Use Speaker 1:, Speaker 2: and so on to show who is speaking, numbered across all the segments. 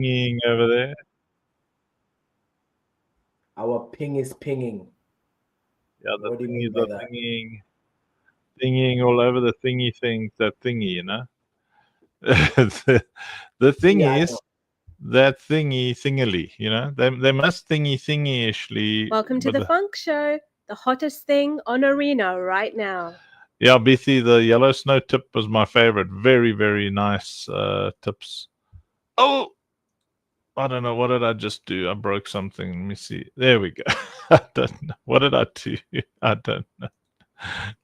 Speaker 1: pinging over there.
Speaker 2: Our ping is pinging.
Speaker 1: Yeah, the
Speaker 2: What do you mean
Speaker 1: thingies
Speaker 2: by
Speaker 1: are
Speaker 2: that?
Speaker 1: thingying all over the thingy thing, that thingy, you know. the thing
Speaker 2: Yeah, I
Speaker 1: is
Speaker 2: know.
Speaker 1: that thingy thingily, you know. They must thingy-ishly
Speaker 3: Welcome to
Speaker 1: with
Speaker 3: the Funk Show, the hottest thing on Arena right now.
Speaker 1: Yeah, BC, the yellow snow tip was my favorite. Very, very nice tips. Oh, I don't know. What did I just do? I broke something. Let me see. There we go. I don't know. What did I do? I don't know.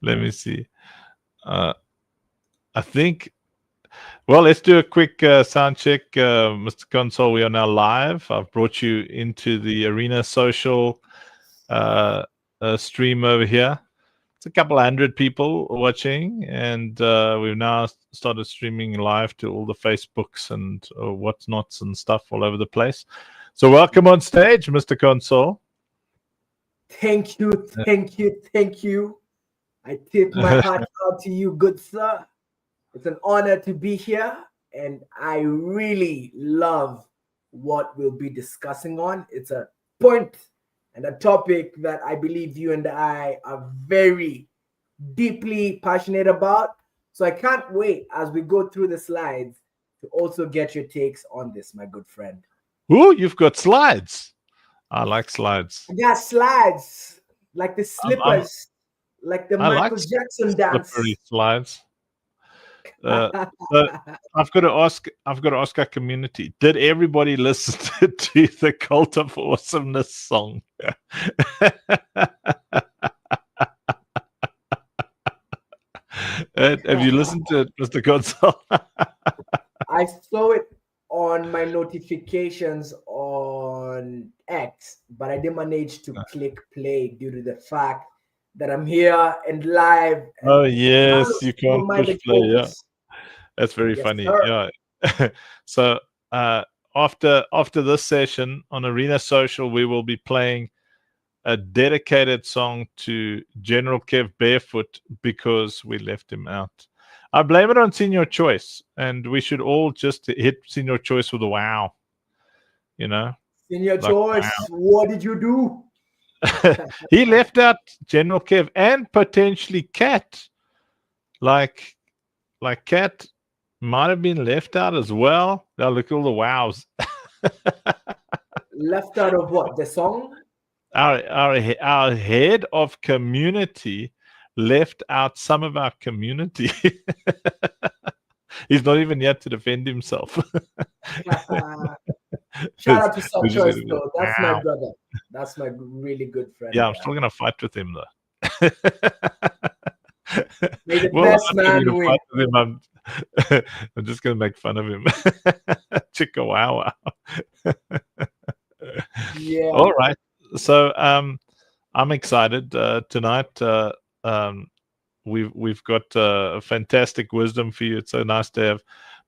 Speaker 1: Let me see. I think. Well, let's do a quick sound check. Mr. Console, we are now live. I've brought you into the Arena Social stream over here. It's a couple hundred people watching, and we've now started streaming live to all the Facebooks and what's nots and stuff all over the place. So welcome on stage, Mr. Console.
Speaker 2: Thank you, thank you, thank you. I tip my hat out to you, good sir. It's an honor to be here, and I really love what we'll be discussing on. It's a point and a topic that I believe you and I are very deeply passionate about. So I can't wait as we go through the slides to also get your takes on this, my good friend.
Speaker 1: Ooh, you've got slides. I like slides.
Speaker 2: I got slides like the
Speaker 1: I'm
Speaker 2: slippers, like the
Speaker 1: I like
Speaker 2: Michael Jackson dance.
Speaker 1: slippery slides. So I've got to ask our community: did everybody listen to the Cult of Awesomeness song? Have you listened to it, Mr. Gonzalo?
Speaker 2: I saw it on my notifications on X, but I didn't manage to click play due to the fact that I'm here and live. And
Speaker 1: Oh yes, you can't push
Speaker 2: minded
Speaker 1: play. Yeah,
Speaker 2: focus.
Speaker 1: that's very
Speaker 2: Yes,
Speaker 1: funny.
Speaker 2: sir.
Speaker 1: Yeah. So after this session on Arena Social, we will be playing a dedicated song to General Kev Barefoot because we left him out. I blame it on Senior Choice, and we should all just hit Senior Choice with a wow. You know,
Speaker 2: Senior
Speaker 1: like
Speaker 2: Choice, what did you do?
Speaker 1: wow. He left out General Kev and potentially Cat. Like Cat might have been left out as well. Now look at all the wows.
Speaker 2: Left out of what? The song?
Speaker 1: Our head of community left out some of our community. He's not even yet to defend himself.
Speaker 2: Shout out to Sub
Speaker 1: We just
Speaker 2: Choice,
Speaker 1: gotta be
Speaker 2: though.
Speaker 1: like,
Speaker 2: That's my
Speaker 1: wow.
Speaker 2: brother. That's my really good friend.
Speaker 1: Yeah, I'm
Speaker 2: there.
Speaker 1: still gonna fight with him though.
Speaker 2: May the
Speaker 1: Well,
Speaker 2: best
Speaker 1: I'm not really
Speaker 2: man
Speaker 1: gonna
Speaker 2: win.
Speaker 1: fight with him. I'm just gonna make fun of him. Chicka wow wow.
Speaker 2: Yeah.
Speaker 1: All right. So I'm excited tonight. We've got fantastic wisdom for you. It's so nice to have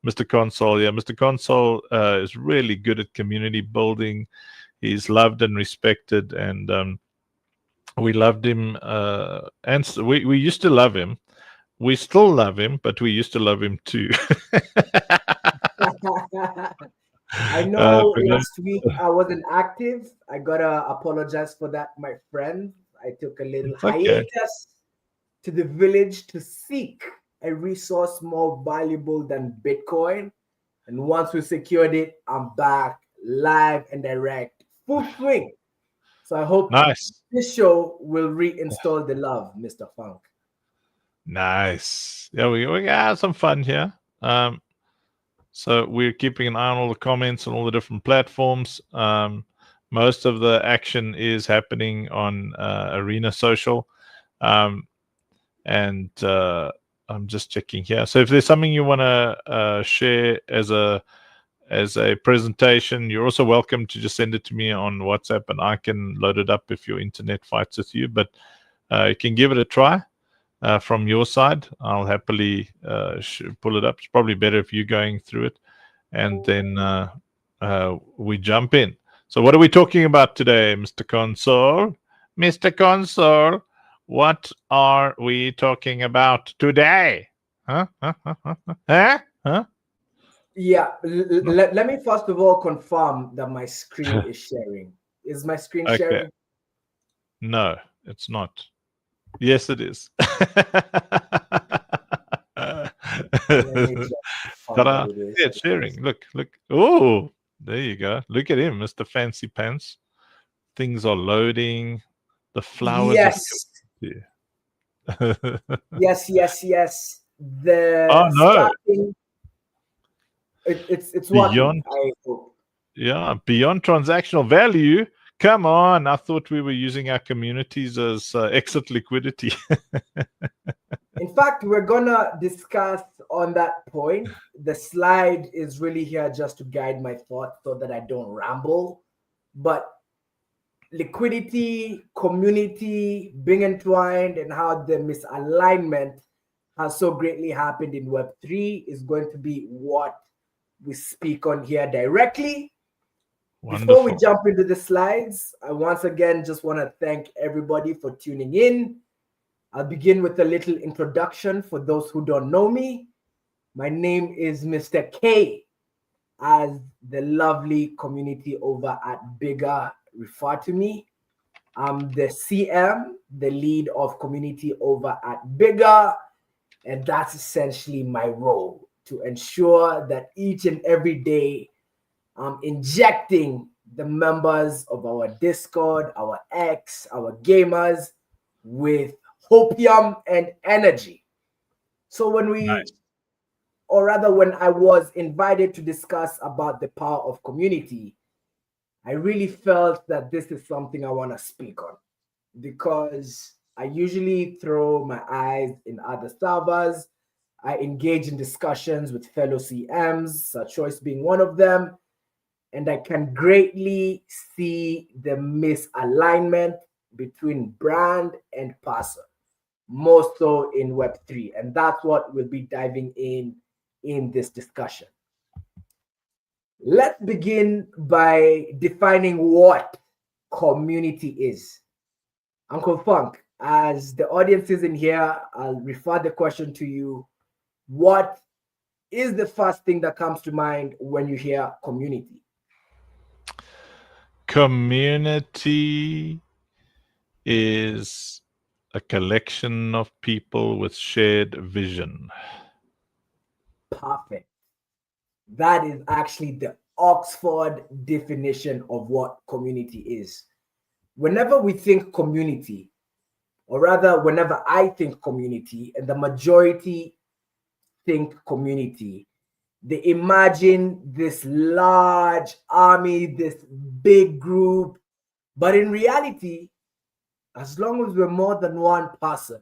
Speaker 1: Mr. Console. Yeah, Mr. Console is really good at community building. He's loved and respected, and we loved him. And we used to love him. We still love him, but we used to love him too.
Speaker 2: I know
Speaker 1: For those-
Speaker 2: last week I wasn't active. I gotta apologize for that, my friend. I took a little
Speaker 1: It's okay.
Speaker 2: hiatus to the village to seek a resource more valuable than Bitcoin. And once we secured it, I'm back live and direct, full swing. So I hope
Speaker 1: Nice.
Speaker 2: this show will reinstall the love, Mr. Funk.
Speaker 1: Nice. Yeah, we got some fun here. So we're keeping an eye on all the comments on all the different platforms. Most of the action is happening on Arena Social. And I'm just checking here. So if there's something you want to share as a presentation, you're also welcome to just send it to me on WhatsApp, and I can load it up if your internet fights with you. But you can give it a try from your side. I'll happily pull it up. It's probably better if you're going through it, and then we jump in. So what are we talking about today, Mr. Console? Mr. Console, what are we talking about today? Huh?
Speaker 2: Yeah, let me first of all confirm that my screen is sharing. Is my screen
Speaker 1: Okay.
Speaker 2: sharing?
Speaker 1: No, it's not. Yes, it is.
Speaker 2: Let me just confirm
Speaker 1: Ta-da.
Speaker 2: that it is.
Speaker 1: Yeah, it's sharing. Look, look. Oh, there you go. Look at him, Mr. Fancy Pants. Things are loading. The flowers have
Speaker 2: Yes,
Speaker 1: come to you.
Speaker 2: yes. The
Speaker 1: Oh no.
Speaker 2: starting, it's working.
Speaker 1: Beyond
Speaker 2: I hope.
Speaker 1: beyond transactional value. Come on. I thought we were using our communities as exit liquidity.
Speaker 2: In fact, we're gonna discuss on that point. The slide is really here just to guide my thoughts so that I don't ramble. But liquidity, community being entwined, and how the misalignment has so greatly happened in Web3 is going to be what we speak on here directly. Before we
Speaker 1: Wonderful.
Speaker 2: jump into the slides, I once again just want to thank everybody for tuning in. I'll begin with a little introduction for those who don't know me. My name is Mr. K, as the lovely community over at Bigger refer to me. I'm the CM, the lead of community over at Bigger, and that's essentially my role, to ensure that each and every day I'm injecting the members of our Discord, our X, our gamers with hopium and energy. So
Speaker 1: Nice.
Speaker 2: when I was invited to discuss about the power of community, I really felt that this is something I want to speak on, because I usually throw my eyes in other servers. I engage in discussions with fellow CMs, Choice being one of them, and I can greatly see the misalignment between brand and person, more so in Web3. And that's what we'll be diving in this discussion. Let's begin by defining what community is. Uncle Funk, as the audience is in here, I'll refer the question to you. What is the first thing that comes to mind when you hear community?
Speaker 1: Community is a collection of people with shared vision.
Speaker 2: Perfect. That is actually the Oxford definition of what community is. Whenever we think community, or rather, whenever I think community, and the majority think community, they imagine this large army, this big group. But in reality, as long as we're more than one person,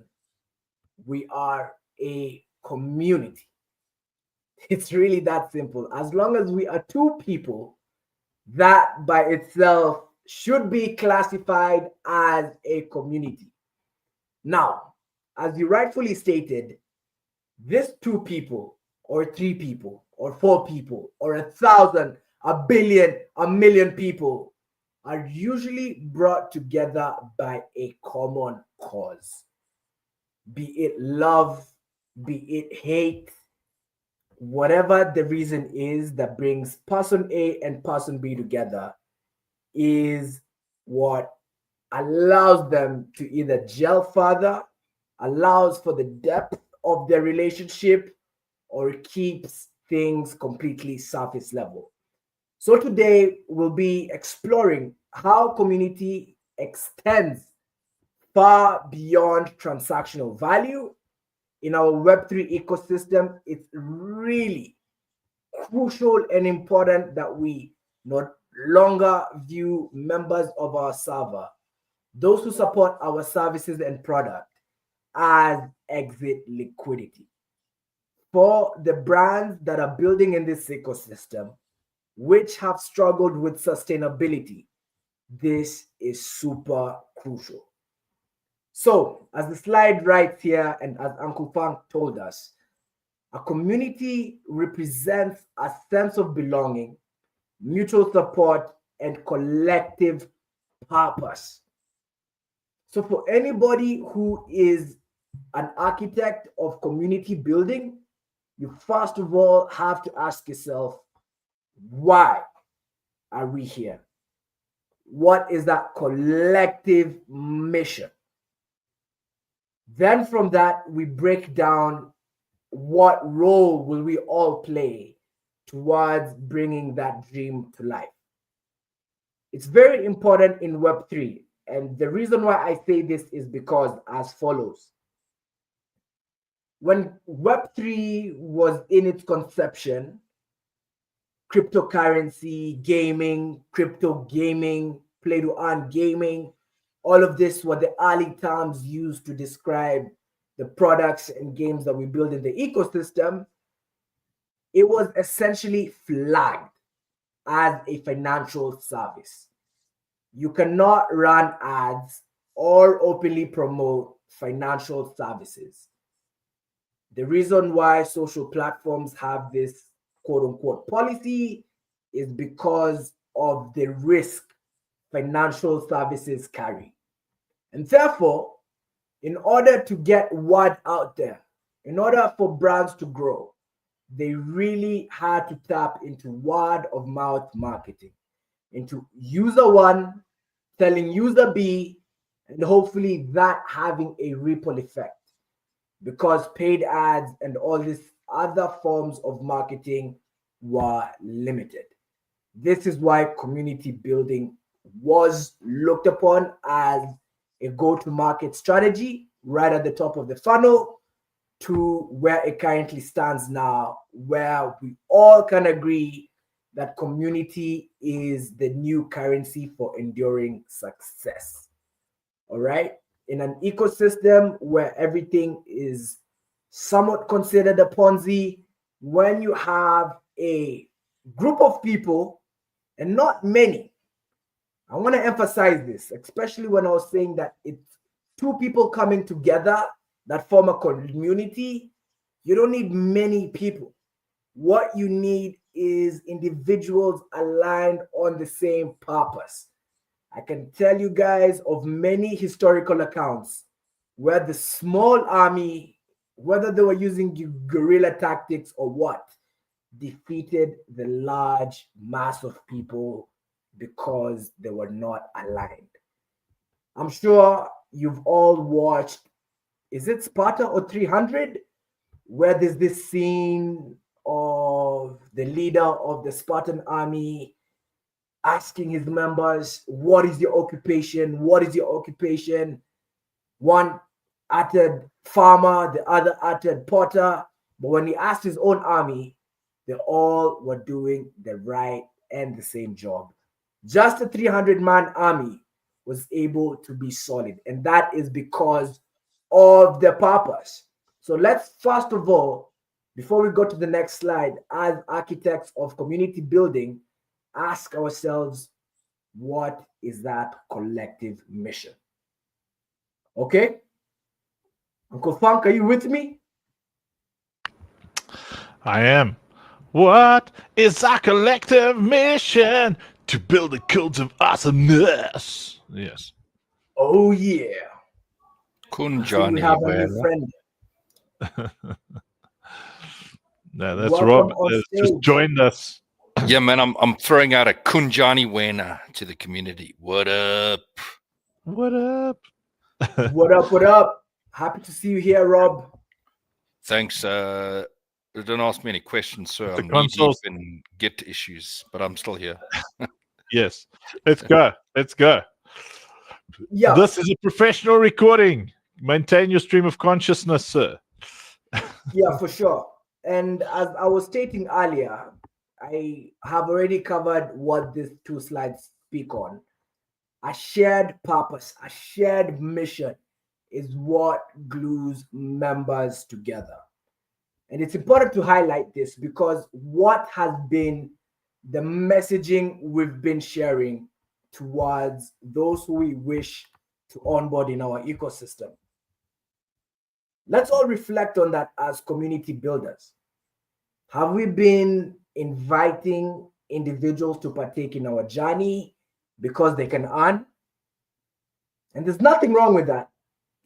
Speaker 2: we are a community. It's really that simple. As long as we are two people, that by itself should be classified as a community. Now, as you rightfully stated, this two people, or three people, or four people, or 1,000, a billion, a million people are usually brought together by a common cause. Be it love, be it hate, whatever the reason is that brings person A and person B together is what allows them to either gel further, allows for the depth of their relationship, or keeps things completely surface level. So today we'll be exploring how community extends far beyond transactional value. In our Web3 ecosystem, it's really crucial and important that we not longer view members of our server, those who support our services and product, as exit liquidity. For the brands that are building in this ecosystem, which have struggled with sustainability, this is super crucial. So, as the slide writes here, and as Uncle Funk told us, a community represents a sense of belonging, mutual support, and collective purpose. So, for anybody who is an architect of community building, you first of all have to ask yourself, why are we here? What is that collective mission? Then from that, we break down what role will we all play towards bringing that dream to life. It's very important in Web3. And the reason why I say this is because as follows. When Web3 was in its conception, cryptocurrency, gaming, crypto gaming, play to earn gaming, all of this were the early terms used to describe the products and games that we build in the ecosystem. It was essentially flagged as a financial service. You cannot run ads or openly promote financial services. The reason why social platforms have this quote unquote policy is because of the risk financial services carry. And therefore, in order to get word out there, in order for brands to grow, they really had to tap into word of mouth marketing, into user one telling user B, and hopefully that having a ripple effect, because paid ads and all these other forms of marketing were limited. This is why community building was looked upon as a go-to-market strategy right at the top of the funnel to where it currently stands now, where we all can agree that community is the new currency for enduring success. All right? In an ecosystem where everything is somewhat considered a Ponzi, when you have a group of people, and not many, I want to emphasize this, especially when I was saying that it's two people coming together that form a community. You don't need many people. What you need is individuals aligned on the same purpose. I can tell you guys of many historical accounts where the small army, whether they were using guerrilla tactics or what, defeated the large mass of people because they were not aligned. I'm sure you've all watched, is it Sparta or 300? Where there's this scene of the leader of the Spartan army asking his members, what is your occupation? What is your occupation? One uttered farmer, the other uttered potter. But when he asked his own army, they all were doing the right and the same job. Just a 300-man army was able to be solid. And that is because of the purpose. So let's first of all, before we go to the next slide, as architects of community building, ask ourselves, what is that collective mission? Okay? Uncle Funk, are you with me?
Speaker 1: I am. What is our collective mission? To build a cult of awesomeness. Yes.
Speaker 2: Oh, yeah.
Speaker 4: Kunjani,
Speaker 2: We have a new friend.
Speaker 1: No, that's
Speaker 2: Welcome
Speaker 1: Rob.
Speaker 2: on
Speaker 1: Just
Speaker 2: stage.
Speaker 1: joined us.
Speaker 4: Yeah, man, I'm throwing out a Kunjani Wena to the community. What up?
Speaker 1: What up?
Speaker 2: What up, what up? Happy to see you here, Rob.
Speaker 4: Thanks. Don't ask me any questions, sir.
Speaker 1: The
Speaker 4: I'm knee
Speaker 1: consoles-
Speaker 4: deep in Git issues, but I'm still here.
Speaker 1: Yes. Let's go. Let's go.
Speaker 2: Yeah.
Speaker 1: This is a professional recording. Maintain your stream of consciousness, sir.
Speaker 2: Yeah, for sure. And as I was stating earlier, I have already covered what these two slides speak on. A shared purpose, a shared mission is what glues members together. And it's important to highlight this because what has been the messaging we've been sharing towards those who we wish to onboard in our ecosystem. Let's all reflect on that as community builders. Have we been inviting individuals to partake in our journey because they can earn? And there's nothing wrong with that.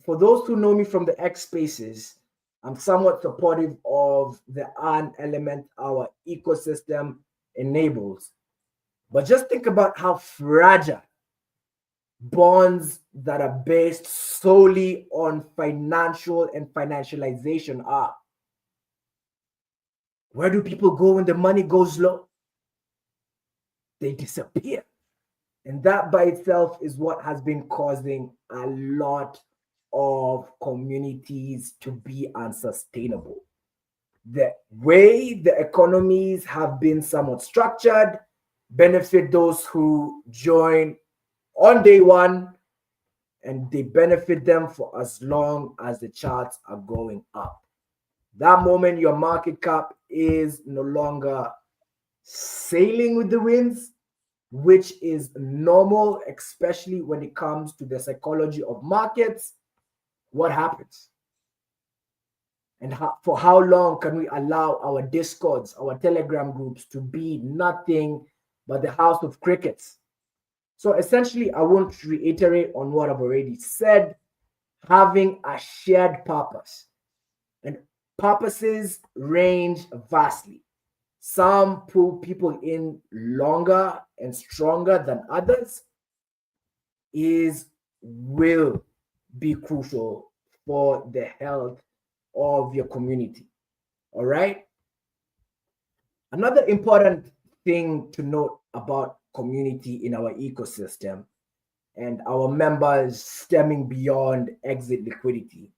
Speaker 2: For those who know me from the X Spaces, I'm somewhat supportive of the earn element our ecosystem enables. But just think about how fragile bonds that are based solely on financial and financialization are. Where do people go when the money goes low? They disappear. And that by itself is what has been causing a lot of communities to be unsustainable. The way the economies have been somewhat structured benefit those who join on day one, and they benefit them for as long as the charts are going up. That moment your market cap is no longer sailing with the winds, which is normal, especially when it comes to the psychology of markets. What happens? And for how long can we allow our discords, our telegram groups to be nothing but the house of crickets? So essentially, I won't reiterate on what I've already said. Having a shared purpose, and purposes range vastly. Some pull people in longer and stronger than others, will be crucial for the health of your community. All right. Another important thing to note about community in our ecosystem and our members stemming beyond exit liquidity.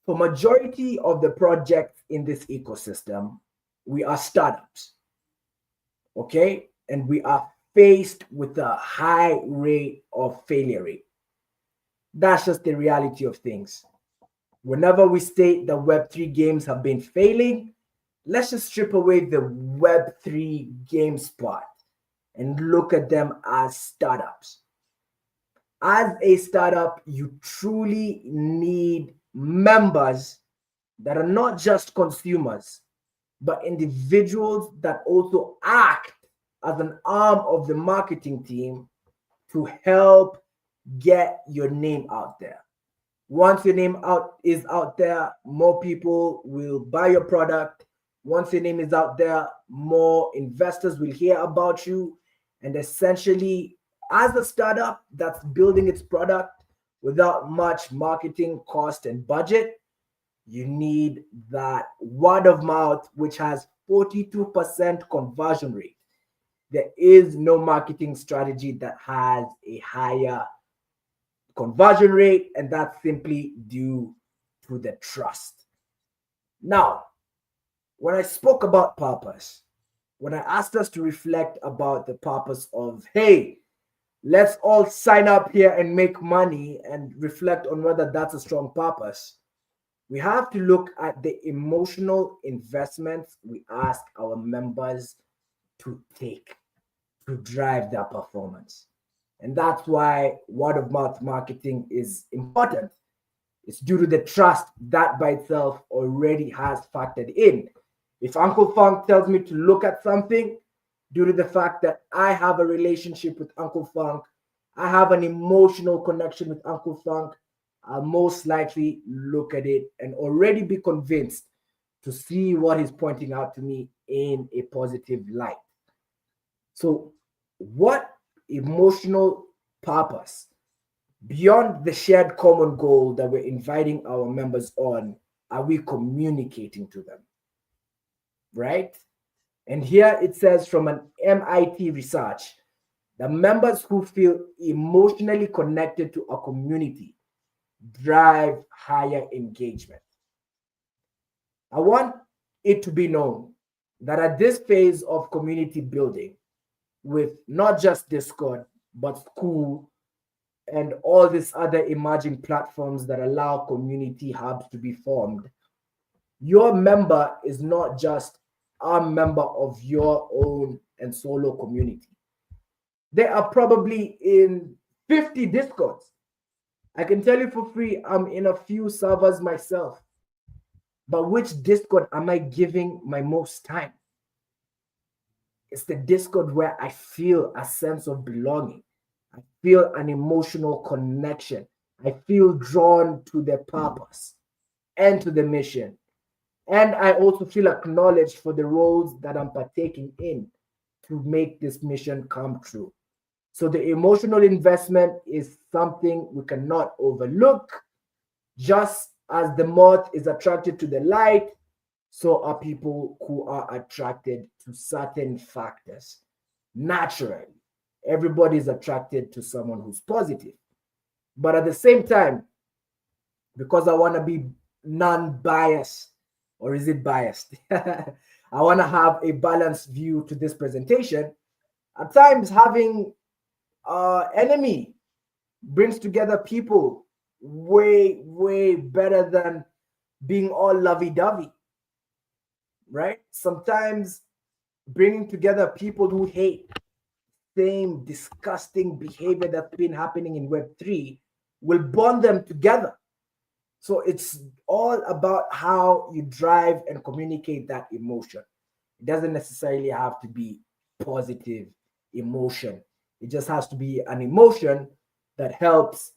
Speaker 2: For majority of the projects in this ecosystem, we are startups, okay? And we are faced with a high rate of failure rate. That's just the reality of things. Whenever we state that Web3 games have been failing, let's just strip away the Web3 games part and look at them as startups. As a startup, you truly need members that are not just consumers, but individuals that also act as an arm of the marketing team to help get your name out there. Once your name is out there, more people will buy your product. Once your name is out there, more investors will hear about you. And essentially, as a startup that's building its product without much marketing cost and budget, you need that word of mouth, which has 42% conversion rate. There is no marketing strategy that has a higher conversion rate, and that's simply due to the trust. Now, when I spoke about purpose, when I asked us to reflect about the purpose of, hey, let's all sign up here and make money, and reflect on whether that's a strong purpose, we have to look at the emotional investments we ask our members to take to drive their performance. And that's why word of mouth marketing is important. It's due to the trust that by itself already has factored in. If Uncle Funk tells me to look at something, due to the fact that I have a relationship with Uncle Funk, I have an emotional connection with Uncle Funk, I'll most likely look at it and already be convinced to see what he's pointing out to me in a positive light. So what emotional purpose beyond the shared common goal that we're inviting our members on are we communicating to them, right? And here it says from an MIT research, the members who feel emotionally connected to a community drive higher engagement. I want it to be known that at this phase of community building, with not just Discord, but School and all these other emerging platforms that allow community hubs to be formed, your member is not just a member of your own and solo community. They are probably in 50 Discords. I can tell you for free, I'm in a few servers myself. But which Discord am I giving my most time? It's the Discord where I feel a sense of belonging. I feel an emotional connection. I feel drawn to the purpose. and to the mission. And I also feel acknowledged for the roles that I'm partaking in to make this mission come true. So the emotional investment is something we cannot overlook. Just as the moth is attracted to the light, so are people who are attracted to certain factors. Naturally, everybody is attracted to someone who's positive. But at the same time, because I want to be non-biased, or is it biased? I want to have a balanced view to this presentation. At times, having enemy brings together people way better than being all lovey-dovey, right? Sometimes bringing together people who hate same disgusting behavior that's been happening in Web3 will bond them together. So it's all about how you drive and communicate that emotion. It doesn't necessarily have to be positive emotion. It just has to be an emotion that helps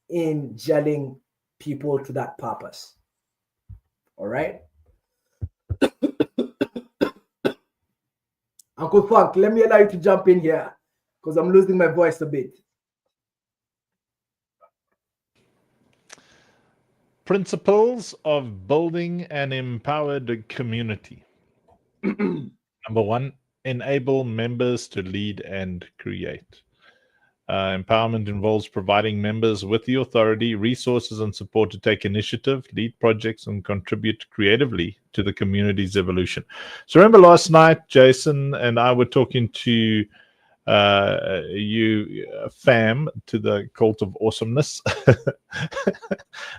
Speaker 2: in gelling people to that purpose. All right. Uncle Funk, let me allow you to jump in here because I'm losing my voice a bit.
Speaker 1: Principles of building an empowered community. Number one, enable members to lead and create. Empowerment involves providing members with the authority, resources, and support to take initiative, lead projects, and contribute creatively to the community's evolution. So remember last night, Jason and I were talking to you, fam, to the Cult of Awesomeness,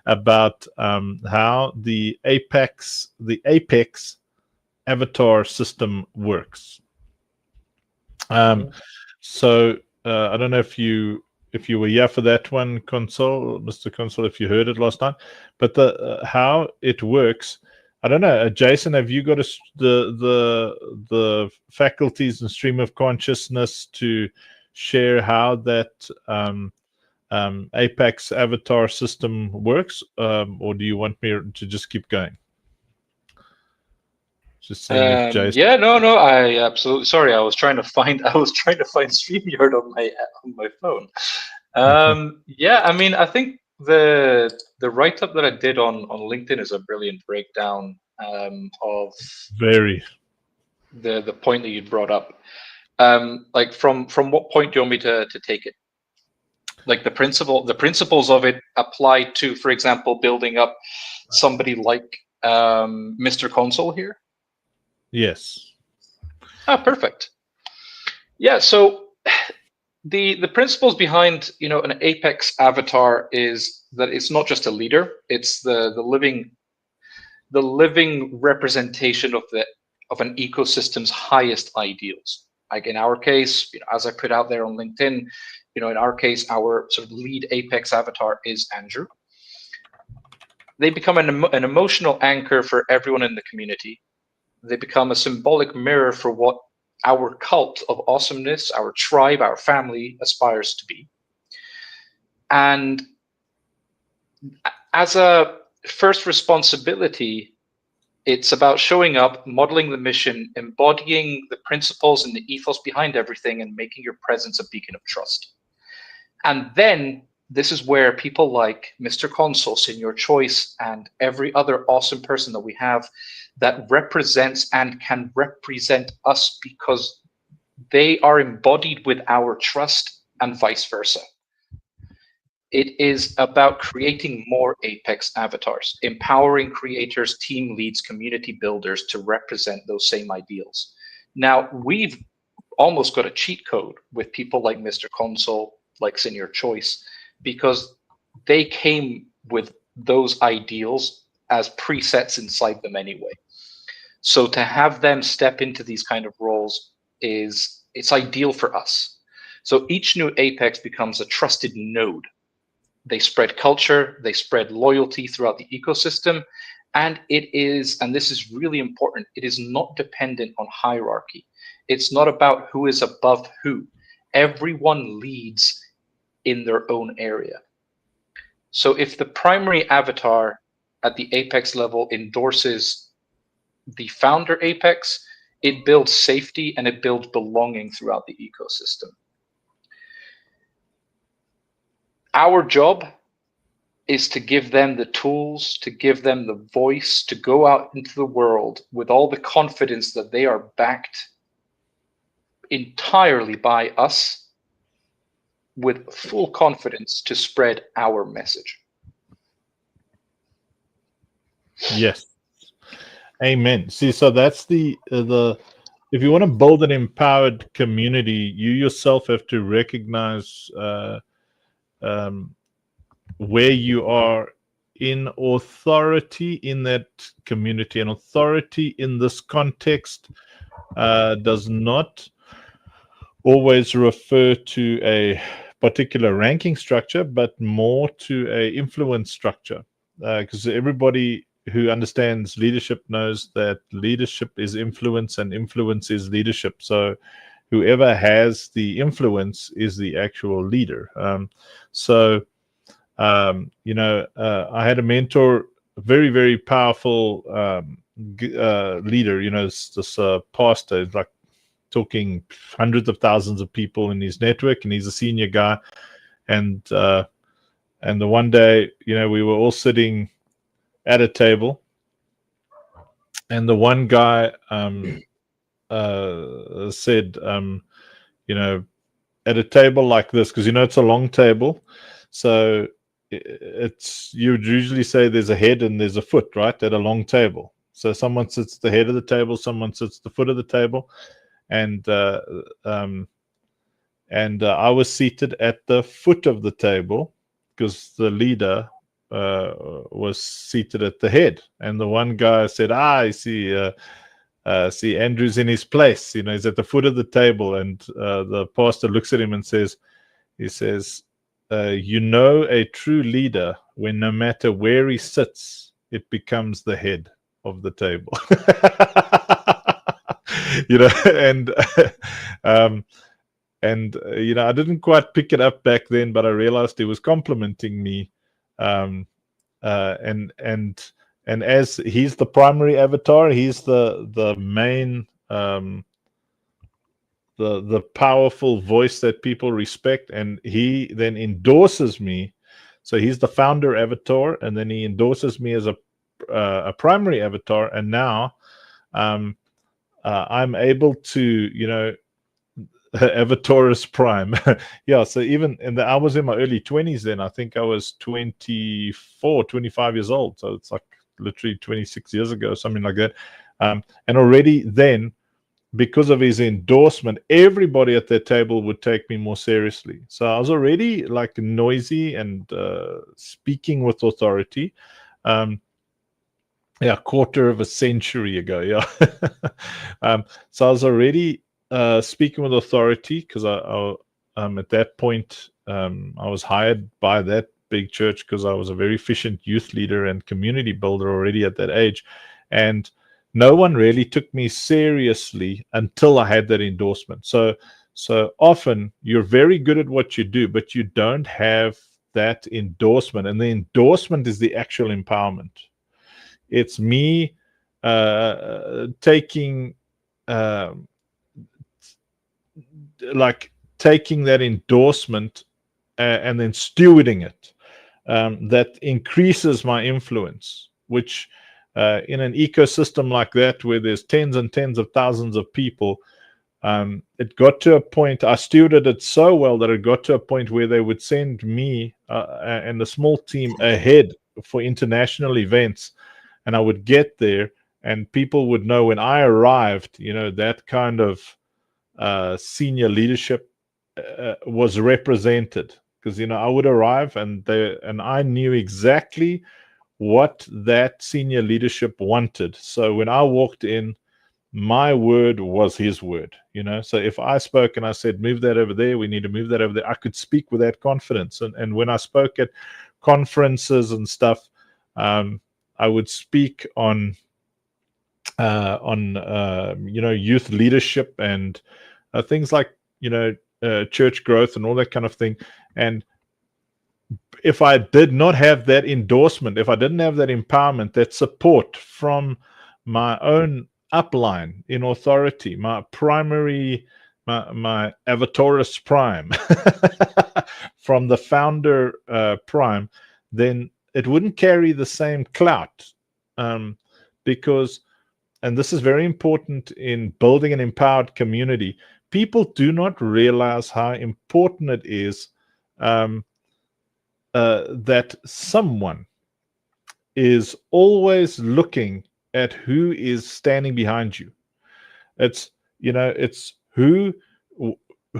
Speaker 1: about how the Apex avatar system works. So I don't know if you were here for that one, Console, Mr. Console, if you heard it last night, but the how it works, I don't know. Jason, have you got the faculties and stream of consciousness to share how that Apex avatar system works, or do you want me to just keep going? Just seeing if Jason.
Speaker 5: Yeah, no, I absolutely. Sorry, I was trying to find StreamYard on my phone. Yeah, I mean, I think the write-up that I did on LinkedIn is a brilliant breakdown of the point that you brought up. Like from what point do you want me to take it? Like the principles of it apply to, for example, building up somebody like Mr. Console here.
Speaker 1: Yes.
Speaker 5: Ah, perfect. Yeah, so the principles behind an Apex avatar is that it's not just a leader; it's the living representation of an ecosystem's highest ideals. Like in our case, as I put out there on LinkedIn, in our case, our sort of lead Apex avatar is Andrew. They become an emotional anchor for everyone in the community. They become a symbolic mirror for what our cult of awesomeness, our tribe, our family aspires to be. And as a first responsibility, it's about showing up, modeling the mission, embodying the principles and the ethos behind everything, and making your presence a beacon of trust. And then this is where people like Mr. Console, Senior Choice, and every other awesome person that we have that represents and can represent us because they are embodied with our trust and vice versa. It is about creating more Apex avatars, empowering creators, team leads, community builders to represent those same ideals. Now, we've almost got a cheat code with people like Mr. Console, like Senior Choice, because they came with those ideals as presets inside them anyway. So to have them step into these kind of roles it's ideal for us. So each new Apex becomes a trusted node. They spread culture, they spread loyalty throughout the ecosystem, and this is really important, it is not dependent on hierarchy. It's not about who is above who. Everyone leads in their own area. So if the primary avatar at the apex level endorses the founder apex, it builds safety and it builds belonging throughout the ecosystem. Our job is to give them the tools, to give them the voice, to go out into the world with all the confidence that they are backed entirely by us, with full confidence to spread our message.
Speaker 1: Yes. Amen. See, so that's the if you want to build an empowered community, you yourself have to recognize where you are in authority in that community. And authority in this context does not always refer to a particular ranking structure, but more to a influence structure. Because everybody who understands leadership knows that leadership is influence and influence is leadership. So whoever has the influence is the actual leader. I had a mentor, very, very powerful leader, this pastor, like talking hundreds of thousands of people in his network, and he's a senior guy. And the one day, we were all sitting at a table, and the one guy said, at a table like this, because it's a long table, so you would usually say there's a head and there's a foot, right, at a long table. So someone sits at the head of the table, someone sits at the foot of the table, and I was seated at the foot of the table because the leader was seated at the head. And the one guy said, I see Andrew's in his place, he's at the foot of the table. And the pastor looks at him and says, a true leader when no matter where he sits, it becomes the head of the table. I didn't quite pick it up back then, but I realized he was complimenting me. And as he's the primary avatar, he's the main the powerful voice that people respect, and he then endorses me. So he's the founder avatar, and then he endorses me as a primary avatar, and now I'm able to Avatarus Prime. Yeah, so even I was in my early 20s then. I think I was 24, 25 years old. So it's like literally 26 years ago, something like that. And already then, because of his endorsement, everybody at that table would take me more seriously. So I was already like noisy and speaking with authority. A quarter of a century ago. Yeah. So I was already speaking with authority because I at that point I was hired by that big church because I was a very efficient youth leader and community builder already at that age, and no one really took me seriously until I had that endorsement. So often you're very good at what you do, but you don't have that endorsement, and the endorsement is the actual empowerment. It's me taking that endorsement and then stewarding it. That increases my influence, which in an ecosystem like that where there's tens and tens of thousands of people, it got to a point, I stewarded it so well that it got to a point where they would send me and a small team ahead for international events, and I would get there and people would know when I arrived, that kind of senior leadership was represented, because I would arrive and I knew exactly what that senior leadership wanted. So when I walked in, my word was his word. So if I spoke and I said, move that over there, we need to move that over there, I could speak with that confidence. And when I spoke at conferences and stuff, I would speak on youth leadership and things like church growth and all that kind of thing. And if I did not have that endorsement, if I didn't have that empowerment, that support from my own upline in authority, my primary, my Avataris Prime, from the founder Prime, then it wouldn't carry the same clout, because, and this is very important in building an empowered community, people do not realize how important it is that someone is always looking at who is standing behind you. It's, it's who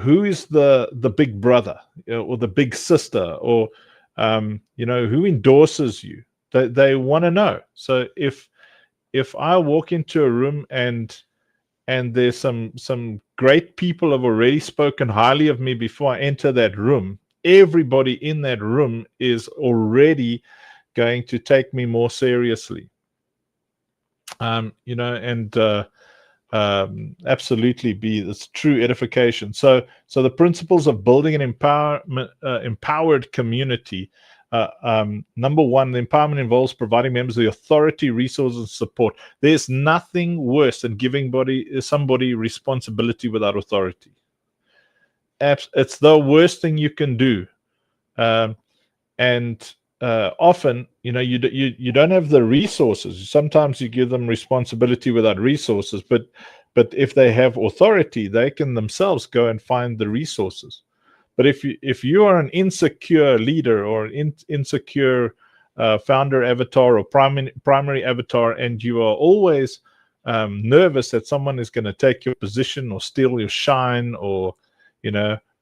Speaker 1: is the big brother, or the big sister, or who endorses you. They want to know. So if I walk into a room and there's some great people have already spoken highly of me before I enter that room, everybody in that room is already going to take me more seriously. Absolutely be this true edification. So the principles of building an empowered community. Number one, the empowerment involves providing members the authority, resources, and support. There's nothing worse than giving somebody responsibility without authority. It's the worst thing you can do. Often, you don't have the resources. Sometimes you give them responsibility without resources, but if they have authority, they can themselves go and find the resources. But if you are an insecure leader or insecure founder avatar or primary avatar, and you are always nervous that someone is going to take your position or steal your shine, or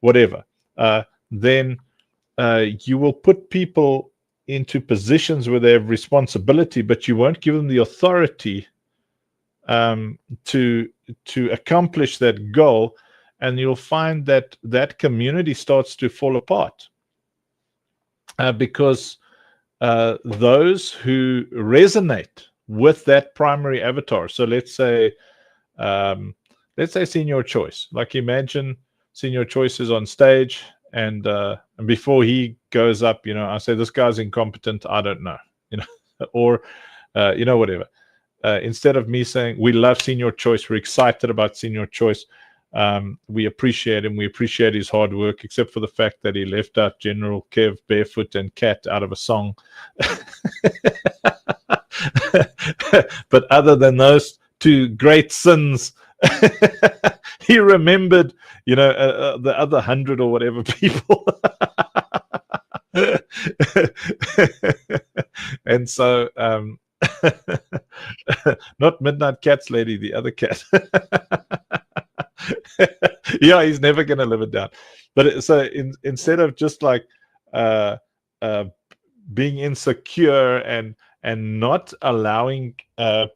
Speaker 1: whatever, then you will put people into positions where they have responsibility, but you won't give them the authority to accomplish that goal, and you'll find that community starts to fall apart because those who resonate with that primary avatar. So let's say Senior Choice. Like, imagine Senior Choice is on stage, and before he goes up, I say, this guy's incompetent, I don't know, or whatever. Instead of me saying, we love Senior Choice, we're excited about Senior Choice, we appreciate him, we appreciate his hard work, except for the fact that he left out General Kev, Barefoot, and Cat out of a song. But other than those two great sins, he remembered, the other 100 or whatever people. And so, not Midnight Cats Lady, the other cat. Yeah, he's never going to live it down. But so instead of just like being insecure and not allowing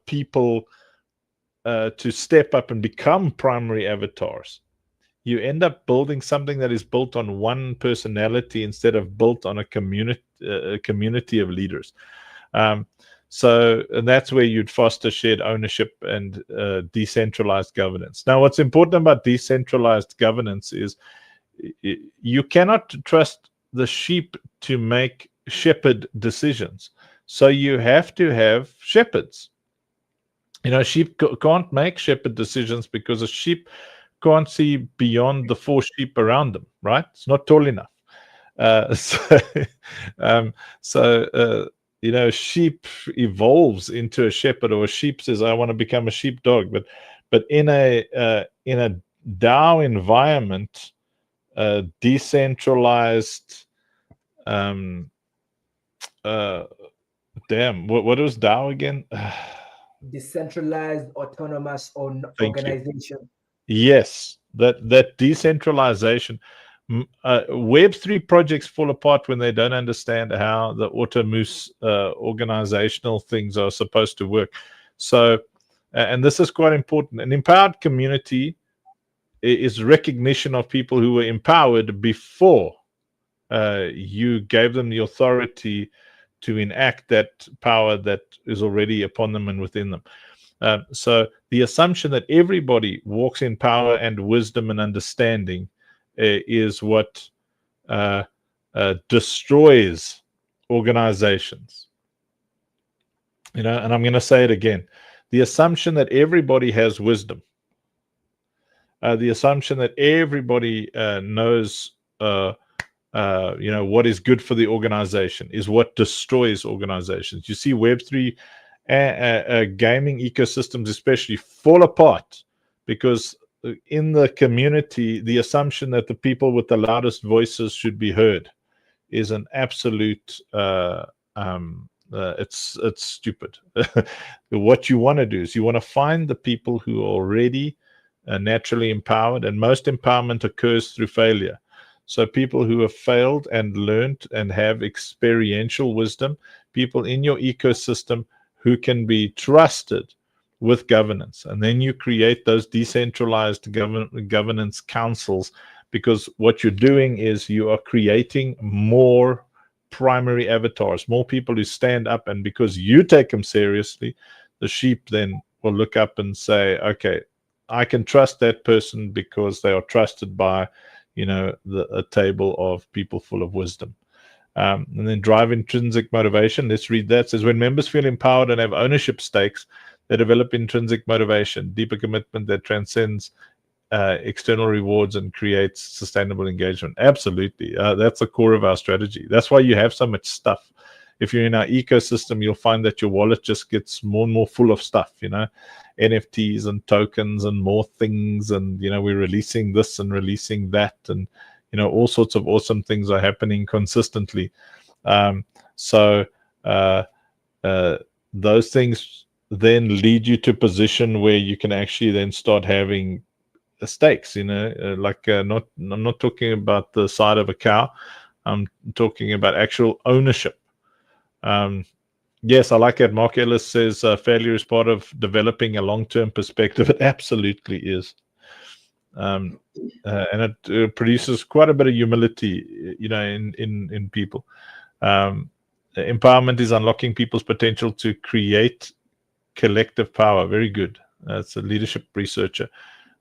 Speaker 1: people to step up and become primary avatars, you end up building something that is built on one personality instead of built on a community of leaders. And that's where you'd foster shared ownership and decentralized governance. Now, what's important about decentralized governance is you cannot trust the sheep to make shepherd decisions. So you have to have shepherds. Sheep can't make shepherd decisions because a sheep can't see beyond the 4 sheep around them, right? It's not tall enough. Sheep evolves into a shepherd, or a sheep says, I want to become a sheepdog. But in a DAO environment, decentralized, what was DAO again?
Speaker 2: Decentralized autonomous organization.
Speaker 1: Yes, that decentralization. Web3 projects fall apart when they don't understand how the Automoose organizational things are supposed to work. So, and this is quite important. An empowered community is recognition of people who were empowered before you gave them the authority to enact that power that is already upon them and within them. So the assumption that everybody walks in power and wisdom and understanding is what destroys organizations. And I'm going to say it again. The assumption that everybody has wisdom, the assumption that everybody knows what is good for the organization is what destroys organizations. You see Web3 gaming ecosystems especially fall apart because in the community, the assumption that the people with the loudest voices should be heard is an absolute it's stupid. What you want to do is you want to find the people who are already naturally empowered, and most empowerment occurs through failure. So people who have failed and learned and have experiential wisdom, people in your ecosystem who can be trusted with governance. And then you create those decentralized governance councils, because what you're doing is you are creating more primary avatars, more people who stand up, and because you take them seriously, the sheep then will look up and say, okay, I can trust that person because they are trusted by a table of people full of wisdom. And then drive intrinsic motivation. Let's read that. It says, when members feel empowered and have ownership stakes, they develop intrinsic motivation, deeper commitment that transcends external rewards and creates sustainable engagement. Absolutely. That's the core of our strategy. That's why you have so much stuff. If you're in our ecosystem, you'll find that your wallet just gets more and more full of stuff, NFTs and tokens and more things. And, we're releasing this and releasing that. And, all sorts of awesome things are happening consistently. So those things then lead you to a position where you can actually then start having stakes, I'm not talking about the side of a cow. I'm talking about actual ownership. Yes, I like that. Mark Ellis says failure is part of developing a long-term perspective. It absolutely is. And it produces quite a bit of humility, in people. Empowerment is unlocking people's potential to create collective power. Very good. That's a leadership researcher.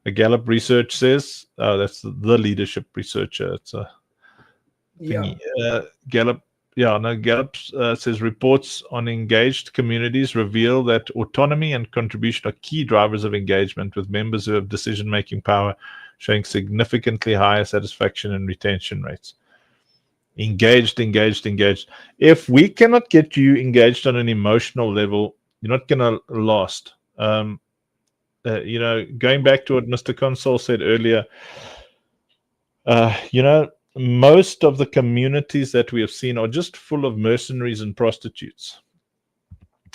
Speaker 1: A Gallup research says, that's the leadership researcher. It's a thingy. Gallup. Yeah, no, Gallup says reports on engaged communities reveal that autonomy and contribution are key drivers of engagement, with members who have decision-making power showing significantly higher satisfaction and retention rates. Engaged. If we cannot get you engaged on an emotional level, you're not going to last. Going back to what Mr. Console said earlier, most of the communities that we have seen are just full of mercenaries and prostitutes.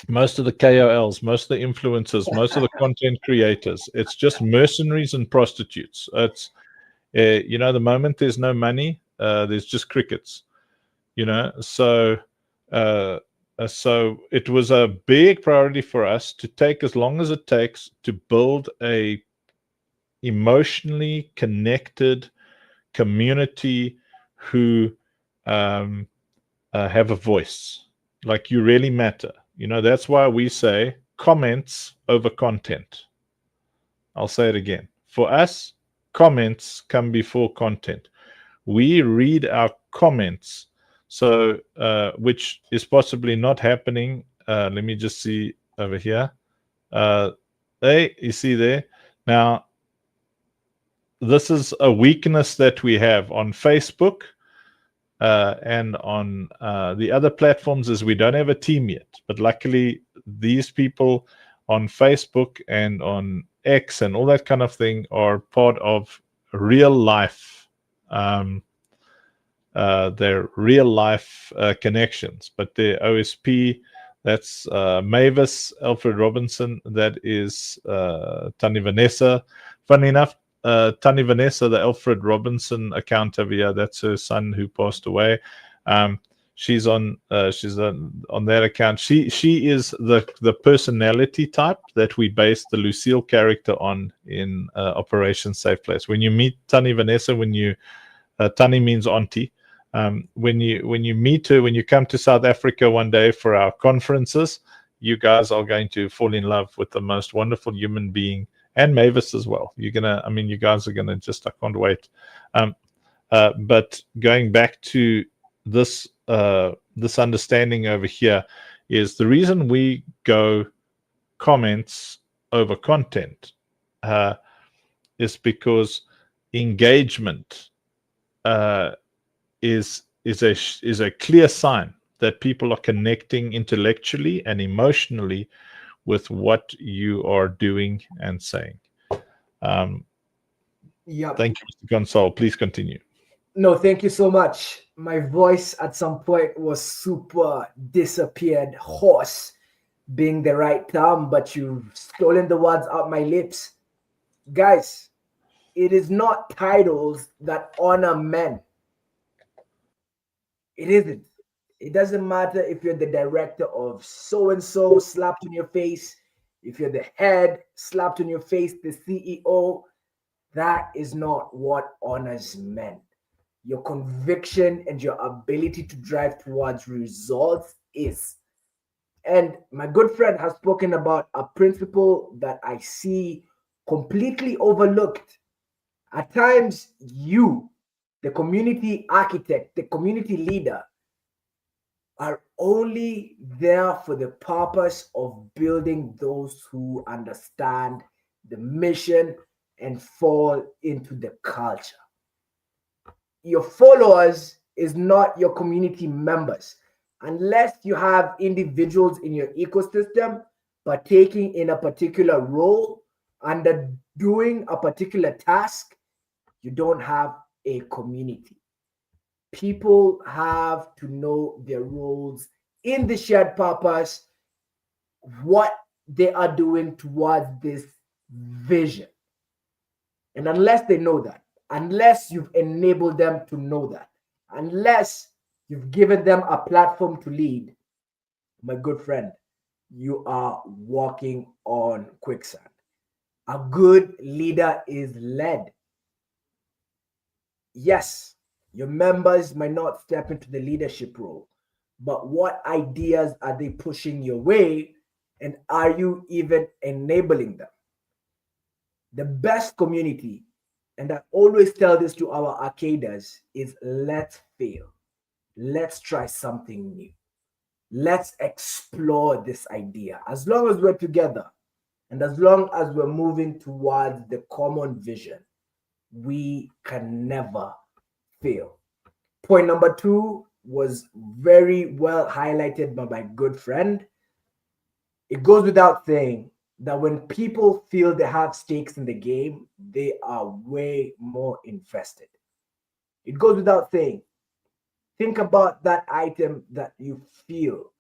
Speaker 1: Most of the KOLs, most of the influencers, most of the content creators, it's just mercenaries and prostitutes. It's, the moment there's no money, there's just crickets, So it was a big priority for us to take as long as it takes to build a emotionally connected community who have a voice. Like, you really matter. That's why we say comments over content. I'll say it again. For us, comments come before content. We read our comments, so which is possibly not happening. Let me just see over here. Hey, you see there? Now, this is a weakness that we have on Facebook and on the other platforms, is we don't have a team yet. But luckily, these people on Facebook and on X and all that kind of thing are part of real life, their real life connections. But their OSP, that's Mavis, Alfred Robinson, that is Tani Vanessa. Funny enough, Tani Vanessa, the Alfred Robinson account over here, that's her son who passed away. She's on that account. She is the personality type that we based the Lucille character on in Operation Safe Place. When you meet Tani Vanessa, Tani means auntie. When you meet her, when you come to South Africa one day for our conferences, you guys are going to fall in love with the most wonderful human being. And Mavis as well. You guys are gonna just, I can't wait. But going back to this this understanding over here is the reason we go comments over content is because engagement is a clear sign that people are connecting intellectually and emotionally with what you are doing and saying.
Speaker 2: Yeah.
Speaker 1: Thank you, Mr. Console. Please continue.
Speaker 2: No, thank you so much. My voice at some point was super disappeared, hoarse being the right term, but you've stolen the words out my lips. Guys, it is not titles that honor men. It isn't. It doesn't matter if you're the director of so and so slapped on your face, if you're the head slapped on your face, the CEO. That is not what honors men. Your conviction and your ability to drive towards results is. And my good friend has spoken about a principle that I see completely overlooked. At times, you, the community architect, the community leader, are only there for the purpose of building those who understand the mission and fall into the culture. Your followers is not your community members unless you have individuals in your ecosystem partaking in a particular role under doing a particular task. You don't have a community. People have to know their roles in the shared purpose, what they are doing towards this vision. And unless they know that, unless you've enabled them to know that, unless you've given them a platform to lead, my good friend, you are walking on quicksand. A good leader is led. Yes, your members might not step into the leadership role, but what ideas are they pushing your way, and are you even enabling them? The best community, and I always tell this to our arcaders, is let's fail. Let's try something new. Let's explore this idea. As long as we're together and as long as we're moving towards the common vision, we can never fail. Point number 2 was very well highlighted by my good friend. It goes without saying that when people feel they have stakes in the game, they are way more invested. It goes without saying. Think about that item that you feel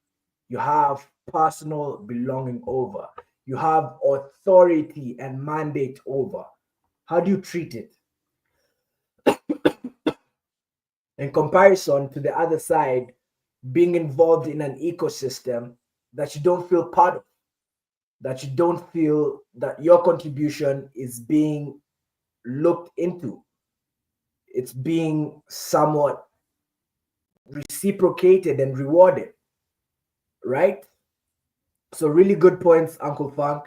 Speaker 2: you have personal belonging over, you have authority and mandate over. How do you treat it? In comparison to the other side, being involved in an ecosystem that you don't feel part of, that you don't feel that your contribution is being looked into, it's being somewhat reciprocated and rewarded, right? So really good points, Uncle Funk.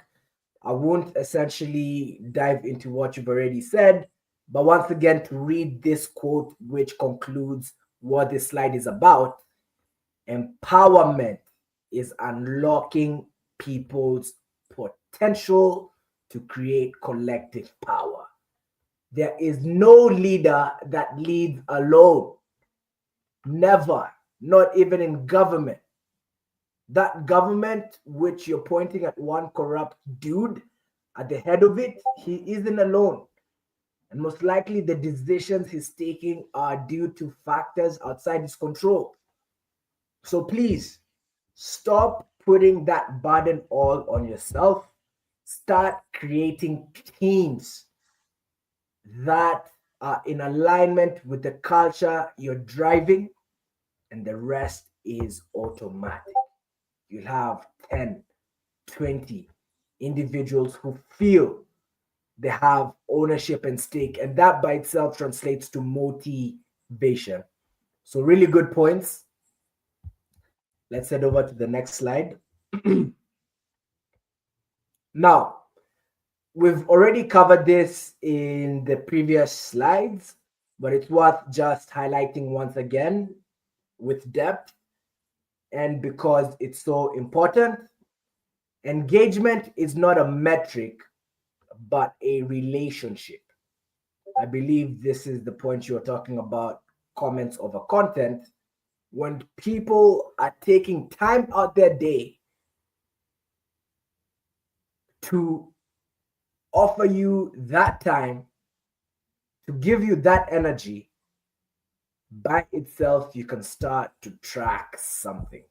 Speaker 2: I won't essentially dive into what you've already said, but once again, to read this quote, which concludes what this slide is about: empowerment is unlocking people's potential to create collective power. There is no leader that leads alone. Never, not even in government. That government, which you're pointing at one corrupt dude at the head of it, he isn't alone. And most likely the decisions he's taking are due to factors outside his control. So please, stop putting that burden all on yourself. Start creating teams that are in alignment with the culture you're driving, and the rest is automatic. You'll have 10, 20 individuals who feel they have ownership and stake, and that by itself translates to motivation. So really good points. Let's head over to the next slide. Now, we've already covered this in the previous slides, but it's worth just highlighting once again. with depth, and because it's so important. Engagement is not a metric, but a relationship. I believe this is the point you're talking about, comments over content. When people are taking time out their day to offer you that time, to give you that energy, by itself, you can start to track something.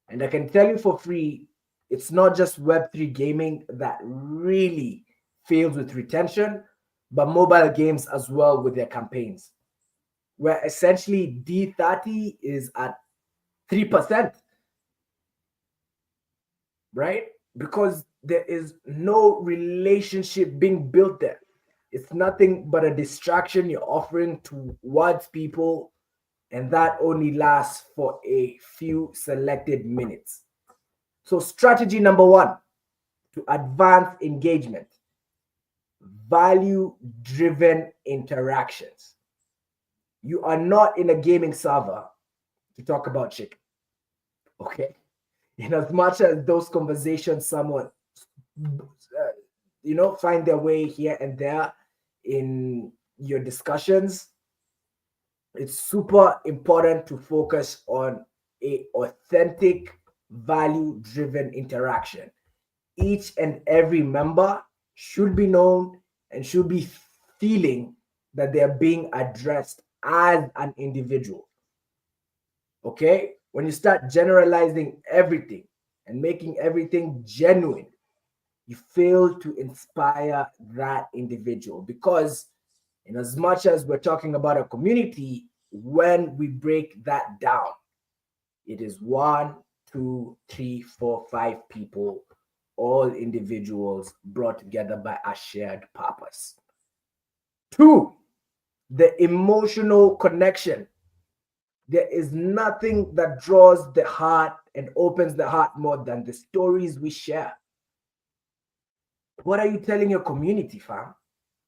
Speaker 2: And I can tell you for free, it's not just Web3 gaming that really fails with retention, but mobile games as well with their campaigns, where essentially D30 is at 3%, right? Because there is no relationship being built there. It's nothing but a distraction you're offering towards people, and that only lasts for a few selected minutes. So strategy number one to advance engagement: value-driven interactions. You are not in a gaming server to talk about chicken, okay? In as much as those conversations somewhat, find their way here and there in your discussions, it's super important to focus on a authentic, value-driven interaction. Each and every member should be known and should be feeling that they're being addressed as an individual. Okay? When you start generalizing everything and making everything genuine, you fail to inspire that individual. Because in as much as we're talking about a community, when we break that down, it is 1, 2, 3, 4, 5 people, all individuals brought together by a shared purpose. 2, the emotional connection. There is nothing that draws the heart and opens the heart more than the stories we share. What are you telling your community, fam?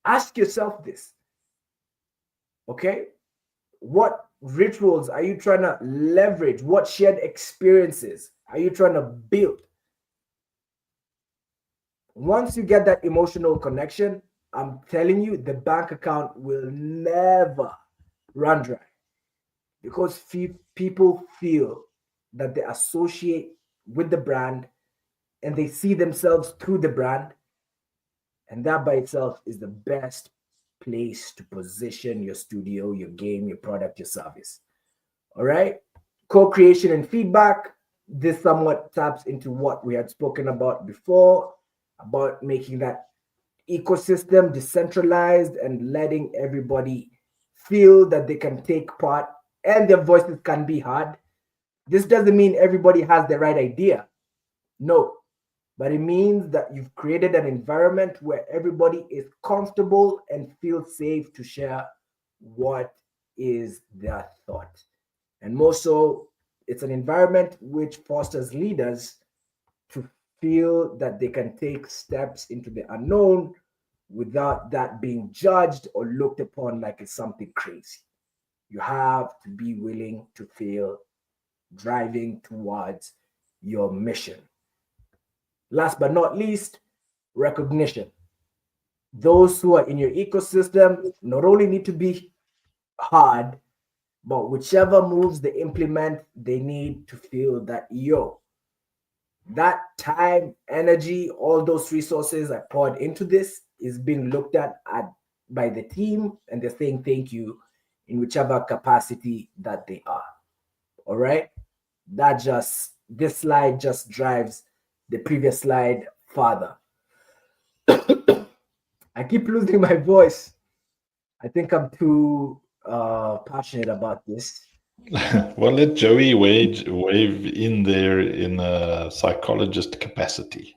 Speaker 2: Ask yourself this. Okay? What rituals are you trying to leverage? What shared experiences are you trying to build? Once you get that emotional connection, I'm telling you, the bank account will never run dry, because people feel that they associate with the brand and they see themselves through the brand. And that by itself is the best place to position your studio, your game, your product, your service. All right. Co-creation and feedback. This somewhat taps into what we had spoken about before, about making that ecosystem decentralized and letting everybody feel that they can take part and their voices can be heard. This doesn't mean everybody has the right idea. No. But it means that you've created an environment where everybody is comfortable and feels safe to share what is their thought. And more so, it's an environment which fosters leaders to feel that they can take steps into the unknown without that being judged or looked upon like it's something crazy. You have to be willing to feel driving towards your mission. Last but not least, recognition. Those who are in your ecosystem not only need to be hard, but whichever moves they implement, they need to feel that, that time, energy, all those resources I poured into this is being looked at by the team, and they're saying thank you in whichever capacity that they are. All right? This slide just drives the previous slide further. I keep losing my voice. I think I'm too passionate about this.
Speaker 1: Well, let Joey wave in there in a psychologist capacity.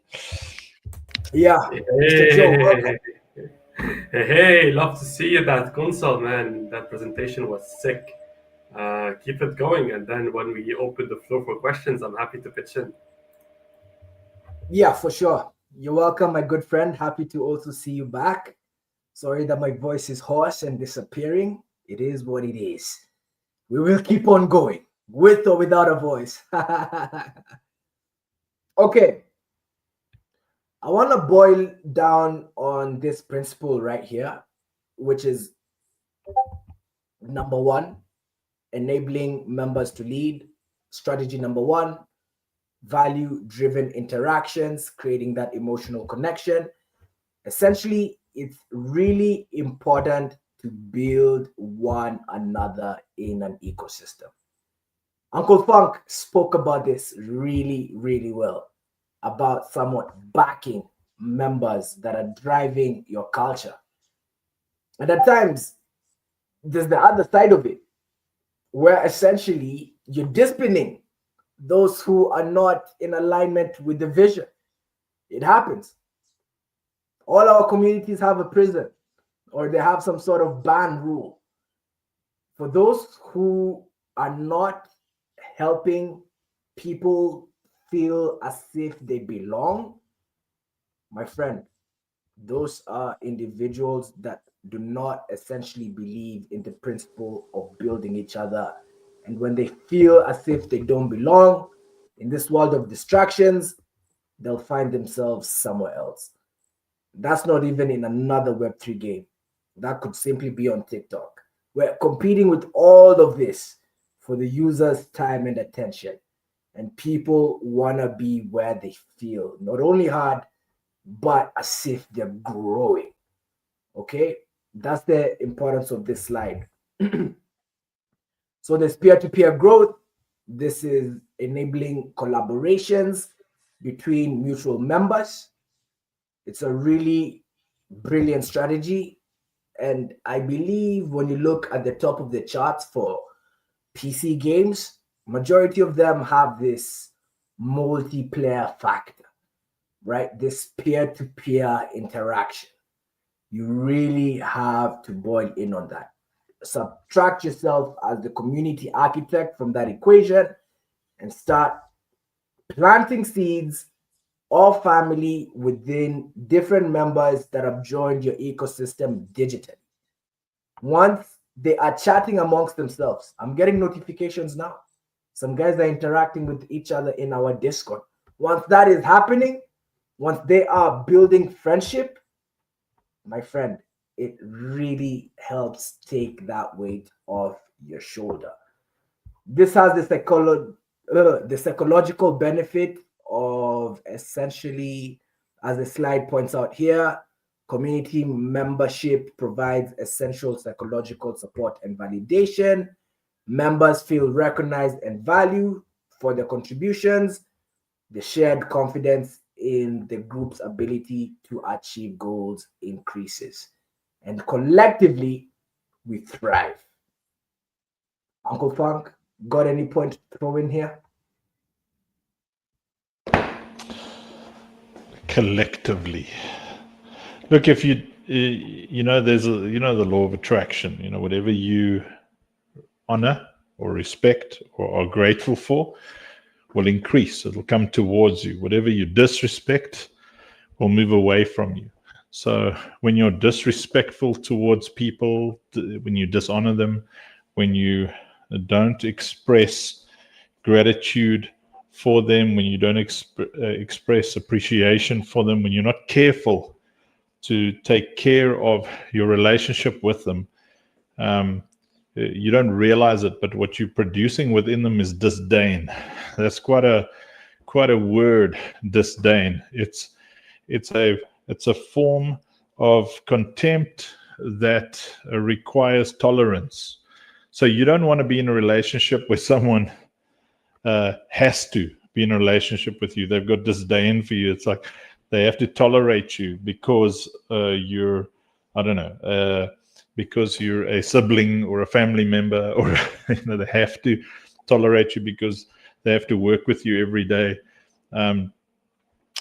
Speaker 2: Yeah, Mr. Joe, welcome.
Speaker 6: Hey, love to see you, that console, man. That presentation was sick. Keep it going, and then when we open the floor for questions, I'm happy to pitch in.
Speaker 2: Yeah, for sure. You're welcome, my good friend. Happy to also see you back. Sorry that my voice is hoarse and disappearing. It is what it is. We will keep on going. with or without a voice. Okay. I want to boil down on this principle right here, which is number one, enabling members to lead. Strategy number one, value-driven interactions, creating that emotional connection. Essentially, it's really important to build one another in an ecosystem. Uncle Funk spoke about this really, really well, about somewhat backing members that are driving your culture. And at times, there's the other side of it, where essentially you're disciplining those who are not in alignment with the vision. It happens. All our communities have a prison, or they have some sort of ban rule. For those who are not helping people feel as if they belong, my friend, those are individuals that do not essentially believe in the principle of building each other. And when they feel as if they don't belong in this world of distractions, they'll find themselves somewhere else. That's not even in another Web3 game. That could simply be on TikTok. We're competing with all of this for the user's time and attention. And people want to be where they feel not only hard, but as if they're growing. Okay? That's the importance of this slide. So there's peer-to-peer growth. This is enabling collaborations between mutual members. It's a really brilliant strategy. And I believe when you look at the top of the charts for PC games, majority of them have this multiplayer factor, right? This peer-to-peer interaction. You really have to boil in on that. Subtract yourself as the community architect from that equation and start planting seeds of family within different members that have joined your ecosystem digitally. Once they are chatting amongst themselves, I'm getting notifications now. Some guys are interacting with each other in our Discord. Once that is happening, once they are building friendship, my friend, it really helps take that weight off your shoulder. This has the psychological benefit of essentially, as the slide points out here, community membership provides essential psychological support and validation. Members feel recognized and valued for their contributions. The shared confidence in the group's ability to achieve goals increases. And collectively, we thrive. Uncle Funk, got any point to throw in here?
Speaker 1: Collectively. Look, if there's the law of attraction, whatever you honor or respect or are grateful for will increase. It'll come towards you. Whatever you disrespect will move away from you. So when you're disrespectful towards people, when you dishonor them, when you don't express gratitude for them, when you don't express appreciation for them, when you're not careful to take care of your relationship with them, you don't realize it, but what you're producing within them is disdain. That's quite a word, disdain. It's a form of contempt that requires tolerance. So you don't want to be in a relationship where someone has to be in a relationship with you. They've got disdain for you. It's like they have to tolerate you because you're, because you're a sibling or a family member, or they have to tolerate you because they have to work with you every day.